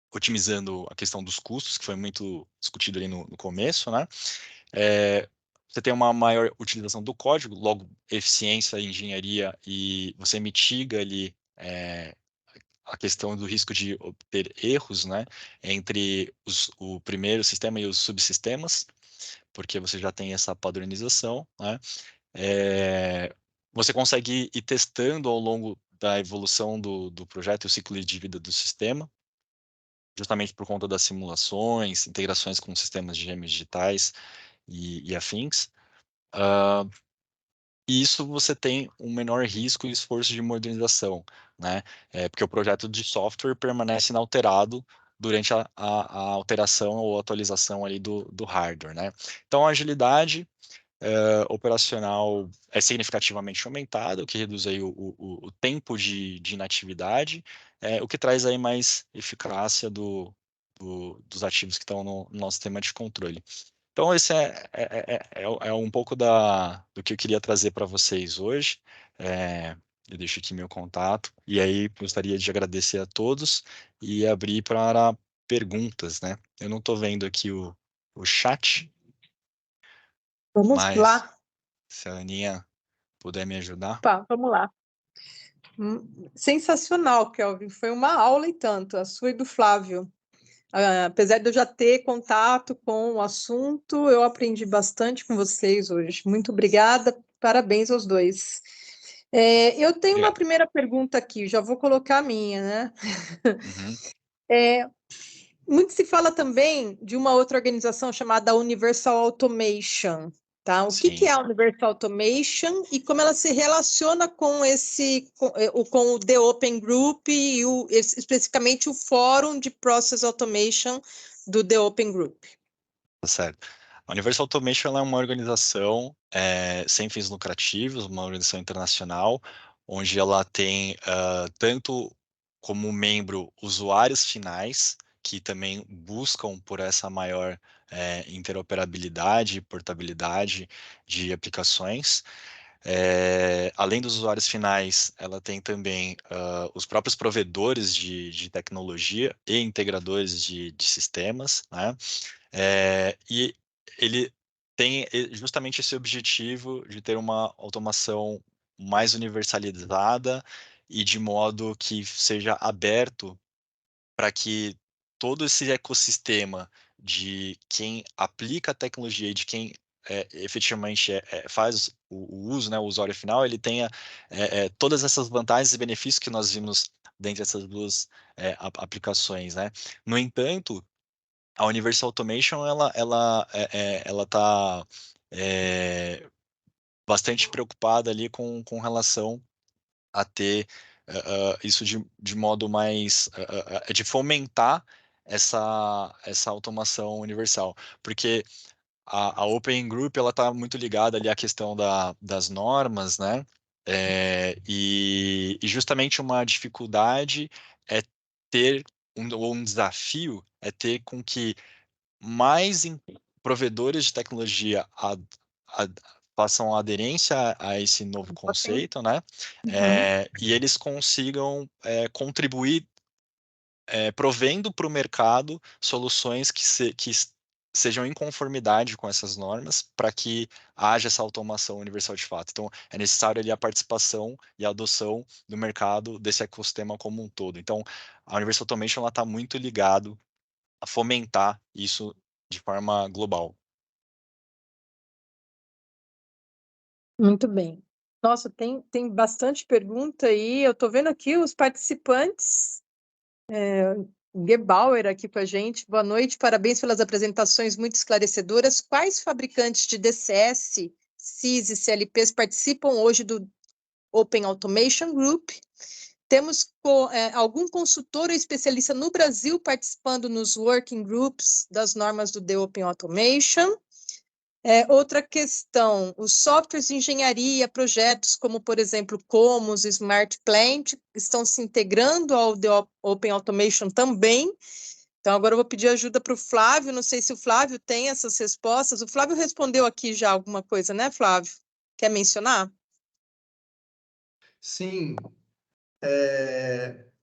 otimizando a questão dos custos, que foi muito discutido ali no começo, né? Você tem uma maior utilização do código, logo eficiência, engenharia, e você mitiga ali a questão do risco de obter erros, né, entre o primeiro sistema e os subsistemas, porque você já tem essa padronização, né? Você consegue ir testando ao longo da evolução do projeto e o ciclo de vida do sistema, justamente por conta das simulações, integrações com sistemas de gêmeos digitais e afins. E isso você tem um menor risco e esforço de modernização, né? Porque o projeto de software permanece inalterado durante a alteração ou atualização ali do hardware, né? Então, a agilidade operacional é significativamente aumentada, o que reduz aí o tempo de inatividade, o que traz aí mais eficácia dos ativos que estão no nosso sistema de controle. Então, esse é um pouco do que eu queria trazer para vocês hoje. Eu deixo aqui meu contato, e aí gostaria de agradecer a todos e abrir para perguntas, né? Eu não estou vendo aqui o chat, Vamos mas lá. se a Aninha puder me ajudar. Opa, vamos lá. Sensacional, Kelvin. Foi uma aula e tanto, a sua e do Flávio. Apesar de eu já ter contato com o assunto, eu aprendi bastante com vocês hoje. Muito obrigada, parabéns aos dois. Eu tenho uma Obrigado. primeira pergunta aqui, já vou colocar a minha, né? Uhum. Muito se fala também de uma outra organização chamada Universal Automation, tá? O que Sim, é a Universal Automation e como ela se relaciona com com o The Open Group e especificamente o Fórum de Process Automation do The Open Group? tá certo. A Universal Automation ela é uma organização sem fins lucrativos, uma organização internacional, onde ela tem tanto como membro usuários finais, que também buscam por essa maior interoperabilidade e portabilidade de aplicações. Além dos usuários finais, ela tem também os próprios provedores de tecnologia e integradores de sistemas, né? E ele tem justamente esse objetivo de ter uma automação mais universalizada e de modo que seja aberto para que todo esse ecossistema de quem aplica a tecnologia e de quem efetivamente faz o uso, né, o usuário final, ele tenha todas essas vantagens e benefícios que nós vimos dentro dessas duas aplicações, né? No entanto, a Universal Automation ela está bastante preocupada ali com relação a ter isso de modo mais de fomentar essa automação universal, porque a Open Group ela está muito ligada ali à questão das normas, né? E justamente uma dificuldade é ter ou um desafio é ter com que mais provedores de tecnologia façam aderência a esse novo conceito, né? E eles consigam contribuir provendo para o mercado soluções que sejam em conformidade com essas normas para que haja essa automação universal de fato. Então, é necessário ali a participação e a adoção do mercado desse ecossistema como um todo. Então, a Universal Automation está muito ligado a fomentar isso de forma global. Muito bem. Nossa, tem bastante pergunta aí. Eu estou vendo aqui os participantes. Gebauer aqui com a gente. Boa noite, parabéns pelas apresentações muito esclarecedoras. Quais fabricantes de DCS, CIS e CLPs participam hoje do Open Automation Group? Temos algum consultor ou especialista no Brasil participando nos working groups das normas do The Open Automation? Outra questão, os softwares de engenharia, projetos como, por exemplo, Comos, Smart Plant, estão se integrando ao The Open Automation também. Então, agora eu vou pedir ajuda para o Flávio, não sei se o Flávio tem essas respostas. O Flávio respondeu aqui já alguma coisa, né, Flávio? Quer mencionar? Sim,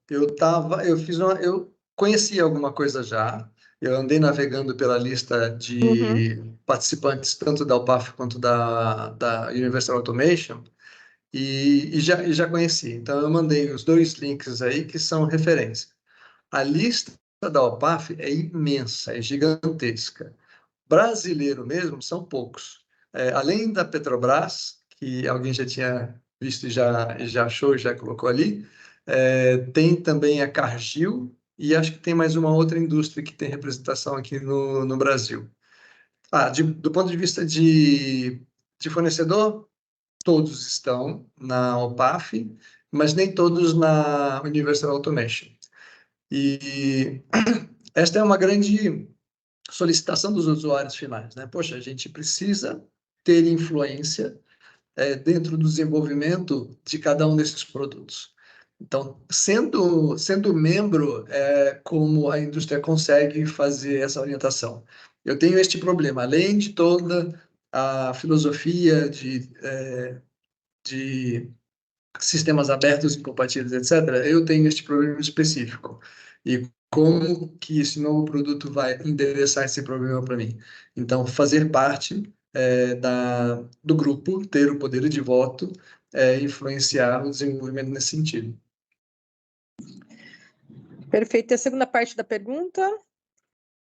eu conhecia alguma coisa já. Eu andei navegando pela lista de participantes, tanto da UPAF quanto da Universal Automation, e já conheci. Então, eu mandei os 2 links aí que são referência. A lista da UPAF é imensa, é gigantesca. Brasileiro mesmo são poucos. Além da Petrobras, que alguém já tinha visto e já achou, já colocou ali, tem também a Cargill e acho que tem mais uma outra indústria que tem representação aqui no Brasil. Do ponto de vista de fornecedor, todos estão na OPAF, mas nem todos na Universal Automation. E esta é uma grande solicitação dos usuários finais, né? Poxa, a gente precisa ter influência dentro do desenvolvimento de cada um desses produtos. Então, sendo membro, como a indústria consegue fazer essa orientação. Eu tenho este problema, além de toda a filosofia de sistemas abertos e compatíveis, etc., eu tenho este problema específico. E como que esse novo produto vai endereçar esse problema para mim? Então, fazer parte do grupo, ter o poder de voto, influenciar o desenvolvimento nesse sentido. Perfeito. E a segunda parte da pergunta?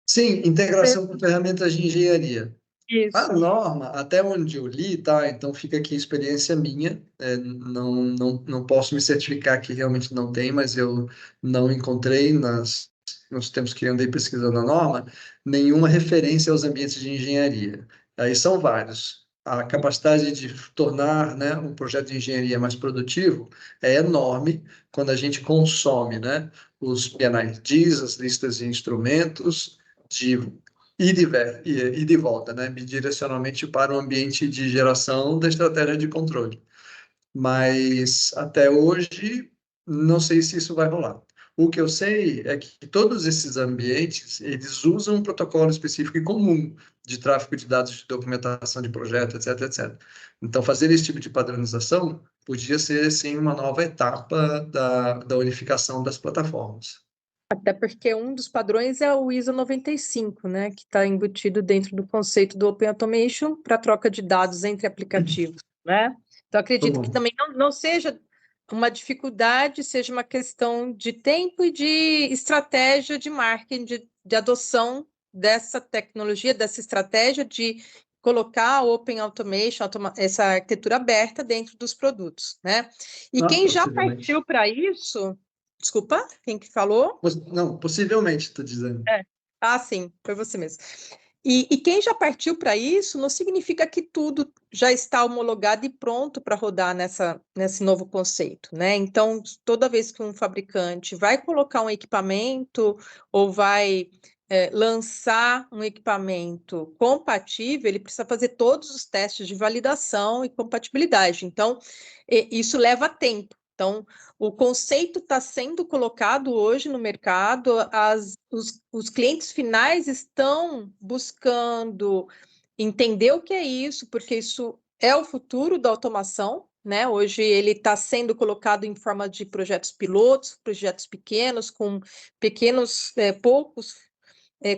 Sim, integração com ferramentas de engenharia. Isso. A norma, até onde eu li, tá? Então fica aqui a experiência minha. Não posso me certificar que realmente não tem, mas eu não encontrei nos tempos que eu andei pesquisando a norma nenhuma referência aos ambientes de engenharia. Aí são vários. A capacidade de tornar, né, um projeto de engenharia mais produtivo é enorme quando a gente consome, né, os PNIDs, as listas de instrumentos, de e de volta, né? Bidirecionalmente para o ambiente de geração da estratégia de controle. Mas até hoje, não sei se isso vai rolar. O que eu sei é que todos esses ambientes, eles usam um protocolo específico e comum de tráfego de dados de documentação de projeto, etc, etc. Então, fazer esse tipo de padronização podia ser, sim, uma nova etapa da unificação das plataformas. Até porque um dos padrões é o ISO 95, né, que está embutido dentro do conceito do Open Automation para troca de dados entre aplicativos, né? Então, acredito que também não seja uma dificuldade, seja uma questão de tempo e de estratégia de marketing, de adoção dessa tecnologia, dessa estratégia de colocar o Open Automation, essa arquitetura aberta dentro dos produtos, né? E quem já partiu para isso... Desculpa, quem que falou? Não, possivelmente, estou dizendo. Sim, foi você mesmo. E quem já partiu para isso não significa que tudo já está homologado e pronto para rodar nesse novo conceito, né? Então, toda vez que um fabricante vai colocar um equipamento ou vai lançar um equipamento compatível, ele precisa fazer todos os testes de validação e compatibilidade. Então, isso leva tempo. Então, o conceito está sendo colocado hoje no mercado, os clientes finais estão buscando entender o que é isso, porque isso é o futuro da automação, né? Hoje ele está sendo colocado em forma de projetos pilotos, projetos pequenos, com pequenos, poucos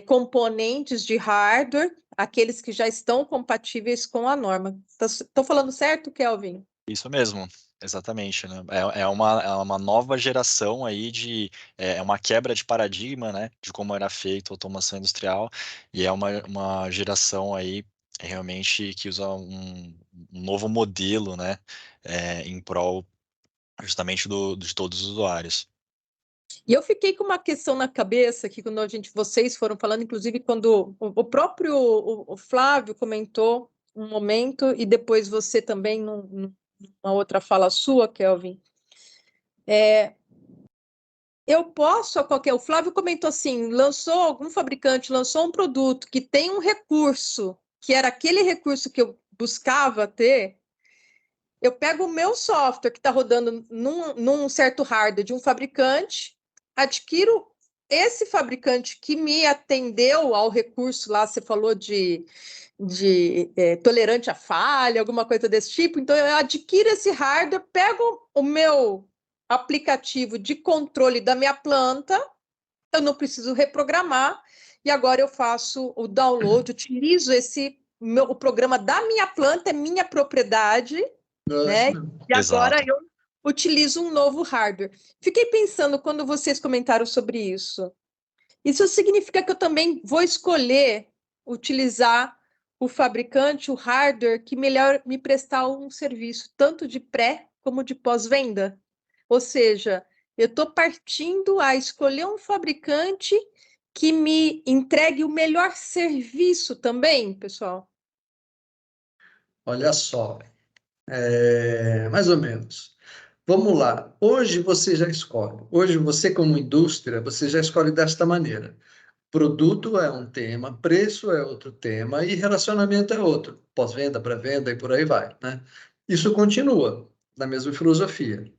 componentes de hardware, aqueles que já estão compatíveis com a norma. Estou falando certo, Kelvin? Isso mesmo, exatamente, né? É uma nova geração aí é uma quebra de paradigma, né? De como era feita a automação industrial, e é uma geração aí realmente que usa um novo modelo, né? Em prol justamente de todos os usuários. E eu fiquei com uma questão na cabeça aqui quando vocês foram falando, inclusive quando o próprio o Flávio comentou um momento, e depois você também, numa outra fala sua, Kelvin. Eu posso, o Flávio comentou assim, algum fabricante lançou um produto que tem um recurso, que era aquele recurso que eu buscava ter, eu pego o meu software que está rodando num certo hardware de um fabricante, adquiro esse fabricante que me atendeu ao recurso lá, você falou de tolerante à falha, alguma coisa desse tipo, então eu adquiro esse hardware, pego o meu aplicativo de controle da minha planta, eu não preciso reprogramar, e agora eu faço o download, utilizo o programa da minha planta, é minha propriedade, né? E agora Exato. eu utilizo um novo hardware. Fiquei pensando quando vocês comentaram sobre isso. Isso significa que eu também vou escolher utilizar o fabricante, o hardware, que melhor me prestar um serviço, tanto de pré como de pós-venda. Ou seja, eu estou partindo a escolher um fabricante que me entregue o melhor serviço também, pessoal. Olha só, mais ou menos. Vamos lá. Hoje você já escolhe. Hoje você, como indústria, você já escolhe desta maneira. Produto é um tema, preço é outro tema e relacionamento é outro. Pós-venda, pré-venda e por aí vai, né? Isso continua na mesma filosofia.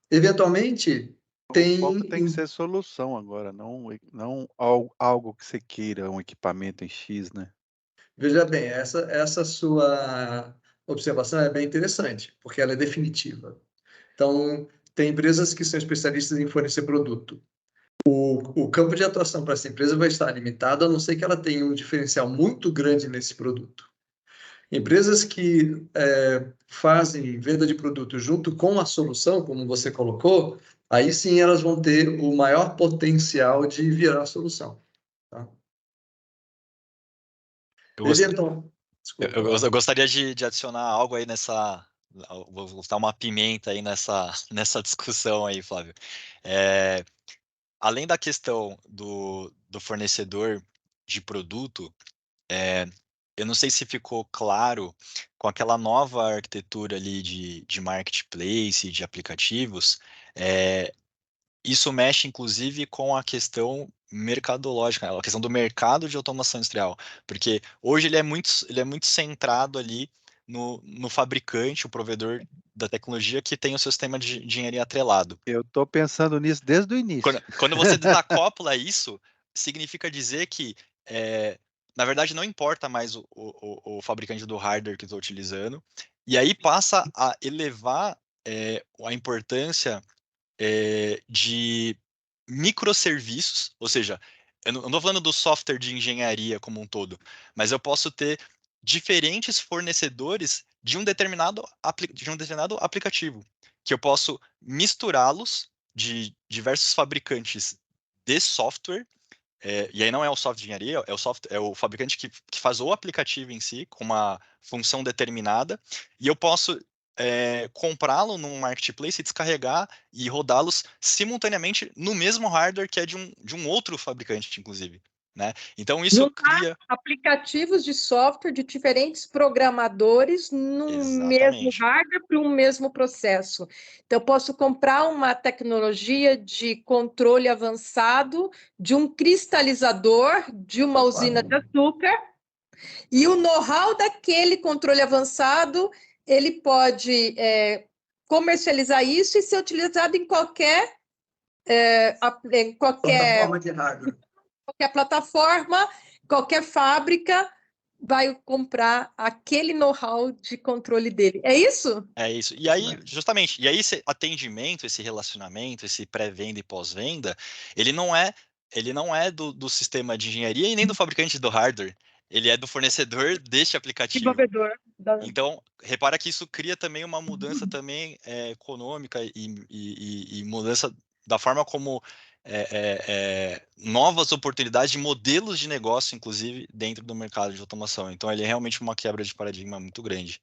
Eventualmente, O foco tem... tem que ser solução agora, não algo que você queira, um equipamento em X, né? Veja bem, essa sua observação é bem interessante, porque ela é definitiva. Então, tem empresas que são especialistas em fornecer produto. O campo de atuação para essa empresa vai estar limitado, a não ser que ela tenha um diferencial muito grande nesse produto. Empresas que fazem venda de produto junto com a solução, como você colocou, aí sim elas vão ter o maior potencial de virar a solução. Tá? Eu, gost- Desculpa, eu gostaria de adicionar algo aí nessa. Vou botar uma pimenta aí nessa discussão aí, Flávio. É, além da questão do fornecedor de produto, eu não sei se ficou claro com aquela nova arquitetura ali de marketplace, de aplicativos, isso mexe inclusive com a questão mercadológica, a questão do mercado de automação industrial, porque hoje ele é muito centrado ali no fabricante, o provedor da tecnologia que tem o seu sistema de engenharia atrelado. Eu estou pensando nisso desde o início. Quando você desacopla isso, significa dizer que, na verdade, não importa mais o fabricante do hardware que estou utilizando, e aí passa a elevar a importância de microserviços, ou seja, eu não estou falando do software de engenharia como um todo, mas eu posso ter diferentes fornecedores de um determinado aplicativo, que eu posso misturá-los de diversos fabricantes de software, e aí não é o software de engenharia, é o fabricante que faz o aplicativo em si, com uma função determinada, e eu posso comprá-lo num marketplace e descarregar e rodá-los simultaneamente no mesmo hardware que é de um outro fabricante, inclusive. Né? Então isso cria... Aplicativos de software de diferentes programadores num mesmo Exatamente. hardware para um mesmo processo. Então, eu posso comprar uma tecnologia de controle avançado de um cristalizador de uma usina de açúcar, e o know-how daquele controle avançado, ele pode comercializar isso e ser utilizado em qualquer plataforma de hardware. qualquer plataforma, qualquer fábrica, vai comprar aquele know-how de controle dele. É isso? É isso. E aí, justamente, e aí esse atendimento, esse relacionamento, esse pré-venda e pós-venda, ele não é do sistema de engenharia e nem do fabricante do hardware. Ele é do fornecedor deste aplicativo. Desenvolvedor. Então, repara que isso cria também uma mudança também econômica e mudança da forma como novas oportunidades de modelos de negócio, inclusive, dentro do mercado de automação. Então, ele é realmente uma quebra de paradigma muito grande.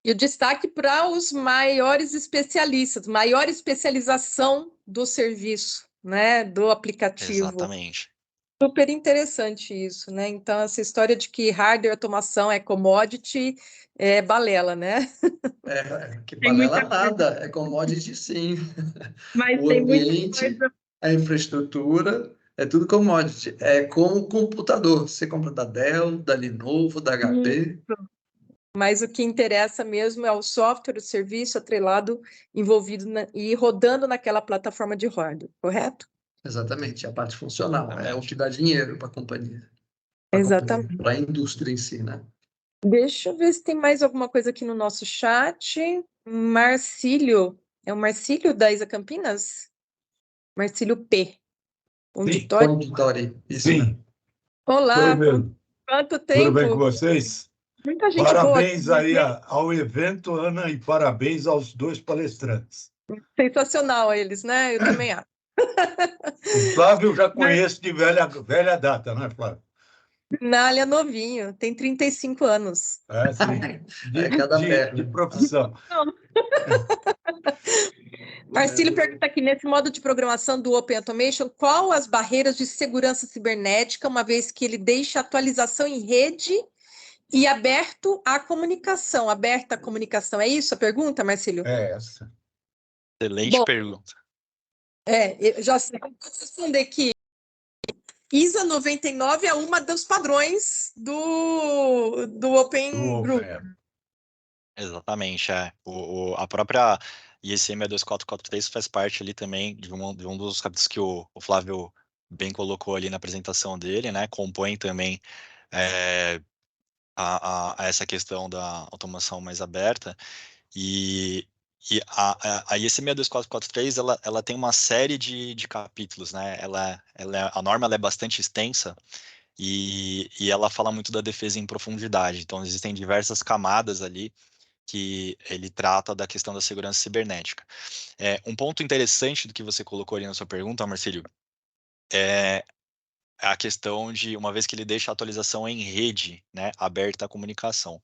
E o destaque para os maiores especialistas, maior especialização do serviço, né, do aplicativo. Exatamente. Super interessante isso, né? Então, essa história de que hardware automação é commodity é balela, né? Que Tem muita balela nada, é commodity sim. Mas O tem muita ambiente, coisa. a infraestrutura, é tudo commodity. É como o computador. Você compra da Dell, da Lenovo, da HP. Mas o que interessa mesmo é o software, o serviço atrelado, envolvido e rodando naquela plataforma de hardware, correto? Exatamente, a parte funcional. É o Exatamente. que dá dinheiro para a companhia. Exatamente. Para a indústria em si, né? Deixa eu ver se tem mais alguma coisa aqui no nosso chat. Marcílio, é o Marcílio da Isa Campinas? Marcílio P. Auditório. Auditório, isso Sim, mesmo. Olá, foi mesmo. quanto Tudo bem tempo? com vocês? Muita gente boa Parabéns aqui, aí né? ao evento, Ana, e parabéns aos dois palestrantes. Sensacional eles, né? Eu também acho. O Flávio eu já Mas conheço de velha data, não é, Flávio? Nália é novinho, tem 35 anos. É, sim. É cada De perna. profissão. Marcílio pergunta aqui, nesse modo de programação do Open Automation, qual as barreiras de segurança cibernética, uma vez que ele deixa atualização em rede e aberto à comunicação? Aberta à comunicação, é isso a pergunta, Marcílio? É essa. Excelente pergunta. Eu já sei responder que ISA 99 é uma dos padrões do Open Group. Exatamente, a própria ISM 22443 faz parte ali também de um dos capítulos que o Flávio bem colocou ali na apresentação dele, né? Compõe também a essa questão da automação mais aberta. E a ISM 22443 ela tem uma série de capítulos, né? A norma ela é bastante extensa. E ela fala muito da defesa em profundidade. Então, existem diversas camadas ali que ele trata da questão da segurança cibernética. Um ponto interessante do que você colocou ali na sua pergunta, Marcílio, é a questão de, uma vez que ele deixa a atualização em rede, né, aberta à comunicação.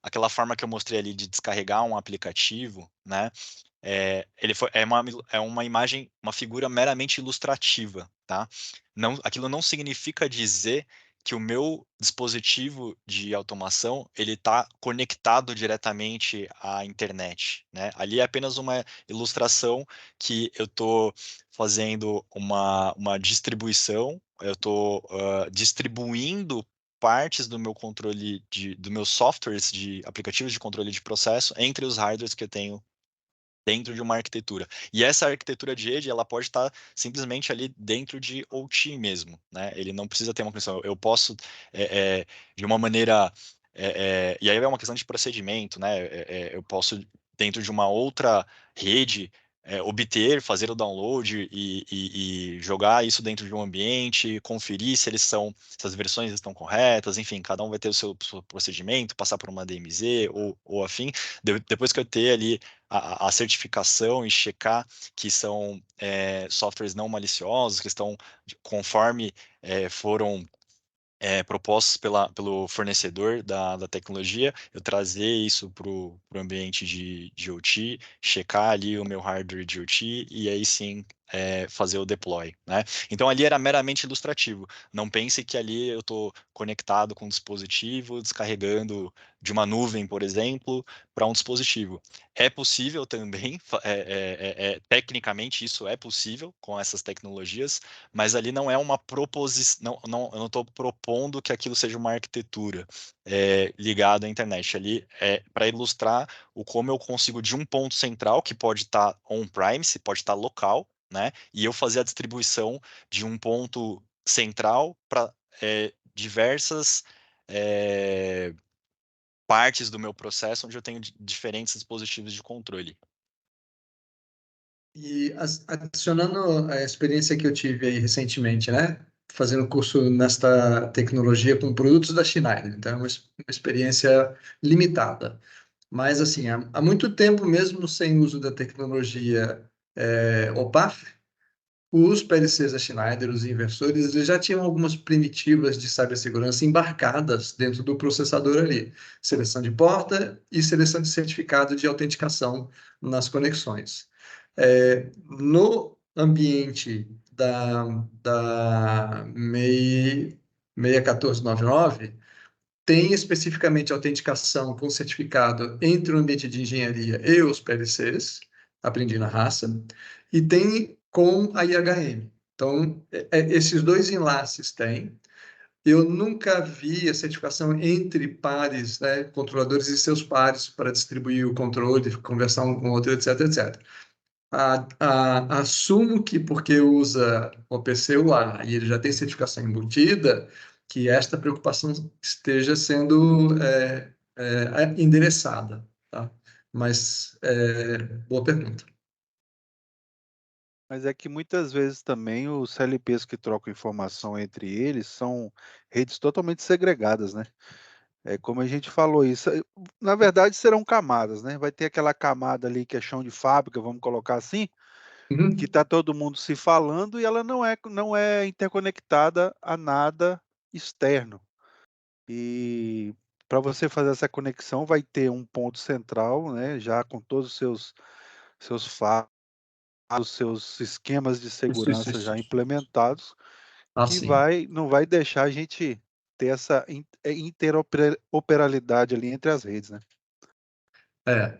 Aquela forma que eu mostrei ali de descarregar um aplicativo, né, é uma imagem, uma figura meramente ilustrativa, tá? Aquilo não significa dizer que o meu dispositivo de automação ele está conectado diretamente à internet, né? Ali é apenas uma ilustração que eu estou fazendo uma distribuição, eu estou distribuindo partes do meu controle do meus softwares de aplicativos de controle de processo entre os hardwares que eu tenho dentro de uma arquitetura. E essa arquitetura de rede, ela pode estar simplesmente ali dentro de OT mesmo, né? Ele não precisa ter uma conexão. Eu posso, de uma maneira... e aí é uma questão de procedimento, né? Eu posso, dentro de uma outra rede, obter, fazer o download e jogar isso dentro de um ambiente, conferir se se as versões estão corretas, enfim, cada um vai ter o seu procedimento, passar por uma DMZ ou afim. Depois que eu ter ali a certificação e checar que são softwares não maliciosos, que estão conforme foram propostos pelo fornecedor da tecnologia, eu trazer isso para o ambiente de OT, checar ali o meu hardware de OT e aí sim fazer o deploy, né? Então ali era meramente ilustrativo. Não pense que ali eu estou conectado com um dispositivo, descarregando de uma nuvem, por exemplo, para um dispositivo. É possível também, tecnicamente isso é possível com essas tecnologias, mas ali não é uma proposição, eu não estou propondo que aquilo seja uma arquitetura ligada à internet. Ali é para ilustrar como eu consigo de um ponto central, que pode estar on-premise, pode estar local, né? E eu fazer a distribuição de um ponto central para diversas partes do meu processo onde eu tenho diferentes dispositivos de controle. E adicionando a experiência que eu tive aí recentemente, né? Fazendo curso nesta tecnologia com produtos da Schneider. Então, é uma experiência limitada. Mas, assim, há muito tempo, mesmo sem uso da tecnologia OPAF, os PLCs da Schneider, os inversores, eles já tinham algumas primitivas de cibersegurança embarcadas dentro do processador ali. Seleção de porta e seleção de certificado de autenticação nas conexões. No ambiente da MEI 61499, tem especificamente autenticação com certificado entre o ambiente de engenharia e os PLCs, aprendi na raça, e tem com a IHM. Então, esses dois enlaces tem. Eu nunca vi a certificação entre pares, né, controladores e seus pares para distribuir o controle, conversar um com o outro, etc, etc. Assumo que porque usa o PCUA e ele já tem certificação embutida, que esta preocupação esteja sendo endereçada, tá? Mas, boa pergunta. Mas é que muitas vezes também os CLPs que trocam informação entre eles são redes totalmente segregadas, né? Como a gente falou isso, na verdade serão camadas, né? Vai ter aquela camada ali que é chão de fábrica, vamos colocar assim, Uhum. que está todo mundo se falando e ela não é interconectada a nada externo. E para você fazer essa conexão vai ter um ponto central, né? Já com todos os seus fatos, os seus esquemas de segurança Isso. já implementados, que Assim. não vai deixar a gente ter essa interoperabilidade ali entre as redes, né?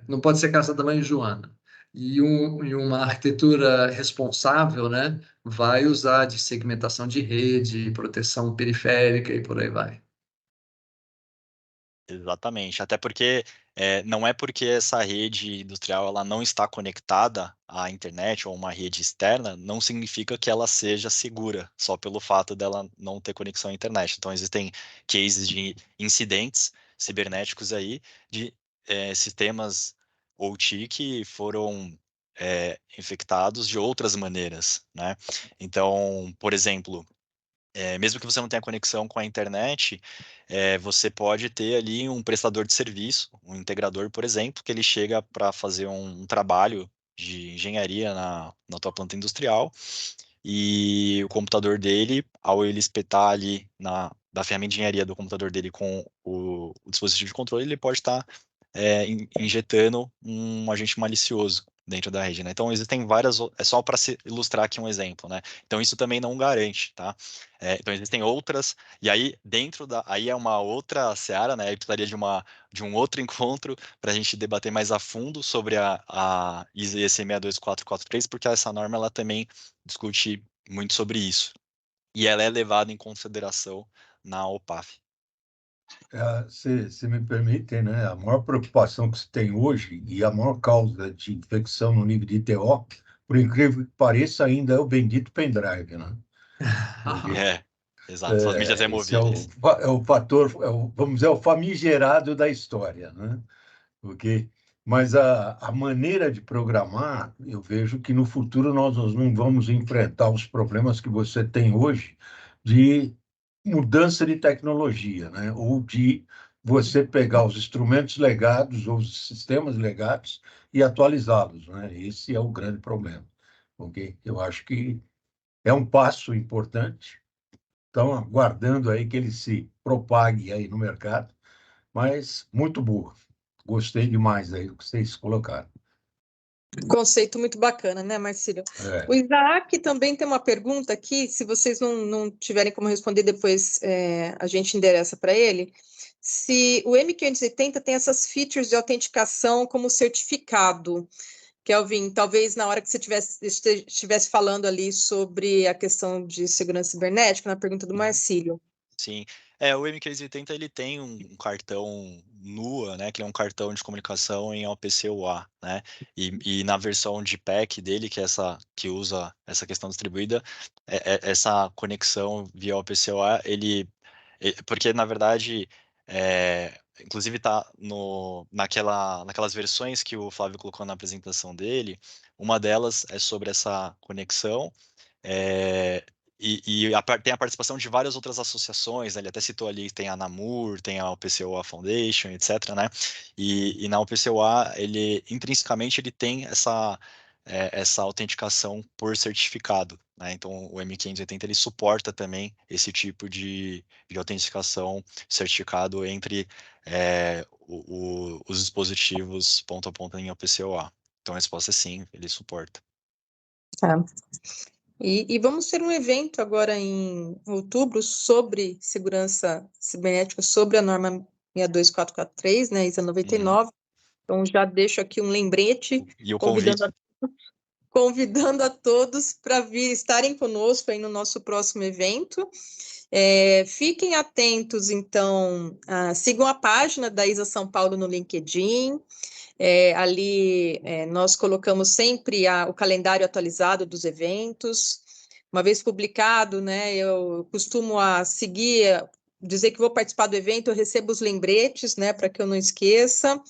Não pode ser casa da mãe Joana. E uma arquitetura responsável, né, vai usar de segmentação de rede, proteção periférica e por aí vai. Exatamente, até porque não é porque essa rede industrial ela não está conectada à internet ou uma rede externa, não significa que ela seja segura, só pelo fato dela não ter conexão à internet. Então, existem cases de incidentes cibernéticos aí, de sistemas OT que foram infectados de outras maneiras, né? Então, por exemplo, mesmo que você não tenha conexão com a internet, você pode ter ali um prestador de serviço, um integrador, por exemplo, que ele chega para fazer um trabalho de engenharia na tua planta industrial e o computador dele, ao ele espetar ali da ferramenta de engenharia do computador dele com o dispositivo de controle, ele pode estar injetando um agente malicioso dentro da rede, né? Então existem várias, é só para ilustrar aqui um exemplo, né? Então isso também não garante, tá? Então existem outras, e aí aí é uma outra seara, né? Aí precisaria de um outro encontro para a gente debater mais a fundo sobre a ISO 62443, porque essa norma ela também discute muito sobre isso. E ela é levada em consideração na OPAF. Se me permitem, né, a maior preocupação que se tem hoje e a maior causa de infecção no nível de ITO, por incrível que pareça, ainda é o bendito pendrive, né? Exato, são as mídias Esse é removíveis. o fator, vamos dizer, o famigerado da história, né? Ok? Mas a maneira de programar, eu vejo que no futuro nós não vamos enfrentar os problemas que você tem hoje de mudança de tecnologia, né? Ou de você pegar os instrumentos legados ou os sistemas legados e atualizá-los, né? Esse é o grande problema, ok? Eu acho que é um passo importante. Estão aguardando aí que ele se propague aí no mercado, mas muito burro. Gostei demais aí do que vocês colocaram. Conceito muito bacana, né, Marcílio? O Isaac também tem uma pergunta aqui, se vocês não tiverem como responder depois, a gente endereça para ele, se o M580 tem essas features de autenticação como certificado. Kelvin, talvez na hora que você estivesse falando ali sobre a questão de segurança cibernética, na pergunta do Marcílio. Sim, O M580 ele tem um cartão NUA, né, que é um cartão de comunicação em OPC-UA, né, e na versão de pack dele, que é essa que usa essa questão distribuída, essa conexão via OPC-UA, porque na verdade, inclusive está naquelas versões que o Flávio colocou na apresentação dele, uma delas é sobre essa conexão. Tem a participação de várias outras associações, né? Ele até citou ali, tem a NAMUR, tem a OPCOA Foundation, etc., né? E na OPCOA, intrinsecamente, ele tem essa autenticação por certificado, né? Então, o M580, ele suporta também esse tipo de autenticação certificado entre os dispositivos ponto a ponto em OPCOA. Então, a resposta é sim, ele suporta. Tá. E vamos ter um evento agora em outubro sobre segurança cibernética, sobre a norma 62443, né, ISA 99. Então, já deixo aqui um lembrete, E o convite. convidando a todos para estarem conosco aí no nosso próximo evento. Fiquem atentos, então, sigam a página da ISA São Paulo no LinkedIn. Ali nós colocamos sempre o calendário atualizado dos eventos. Uma vez publicado, né, eu costumo seguir, dizer que vou participar do evento, eu recebo os lembretes, né, para que eu não esqueça.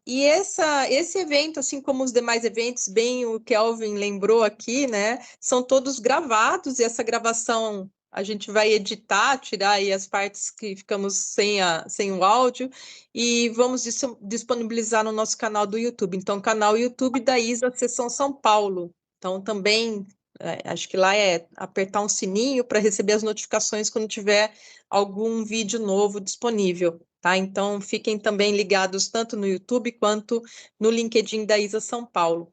E esse evento, assim como os demais eventos, bem o Kelvin lembrou aqui, né, são todos gravados, e essa gravação a gente vai editar, tirar aí as partes que ficamos sem o áudio, e vamos disponibilizar no nosso canal do YouTube. Então, canal YouTube da ISA Seção São Paulo. Então, também, acho que lá é apertar um sininho para receber as notificações quando tiver algum vídeo novo disponível. Tá? Então, fiquem também ligados tanto no YouTube quanto no LinkedIn da ISA São Paulo.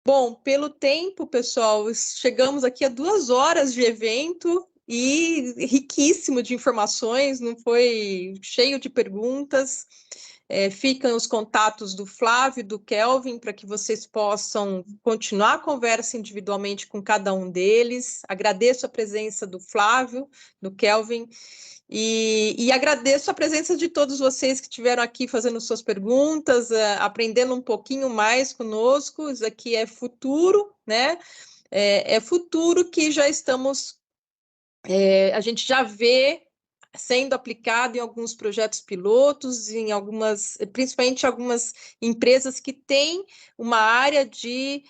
Bom, pelo tempo, pessoal, chegamos aqui a 2 horas de evento e riquíssimo de informações, não foi cheio de perguntas. Ficam os contatos do Flávio e do Kelvin para que vocês possam continuar a conversa individualmente com cada um deles. Agradeço a presença do Flávio, do Kelvin, e agradeço a presença de todos vocês que estiveram aqui fazendo suas perguntas, aprendendo um pouquinho mais conosco. Isso aqui é futuro, né? É futuro que já estamos, a gente já vê sendo aplicado em alguns projetos pilotos, principalmente algumas empresas que têm uma área de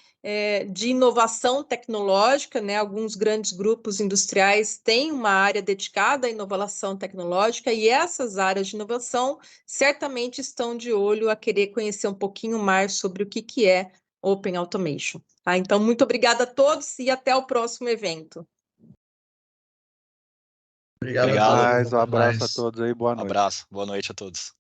inovação tecnológica, né? Alguns grandes grupos industriais têm uma área dedicada à inovação tecnológica, e essas áreas de inovação certamente estão de olho a querer conhecer um pouquinho mais sobre o que é Open Automation. Tá? Então, muito obrigada a todos e até o próximo evento. Obrigado. Obrigado. Um abraço a todos aí, boa noite. Abraço, boa noite a todos.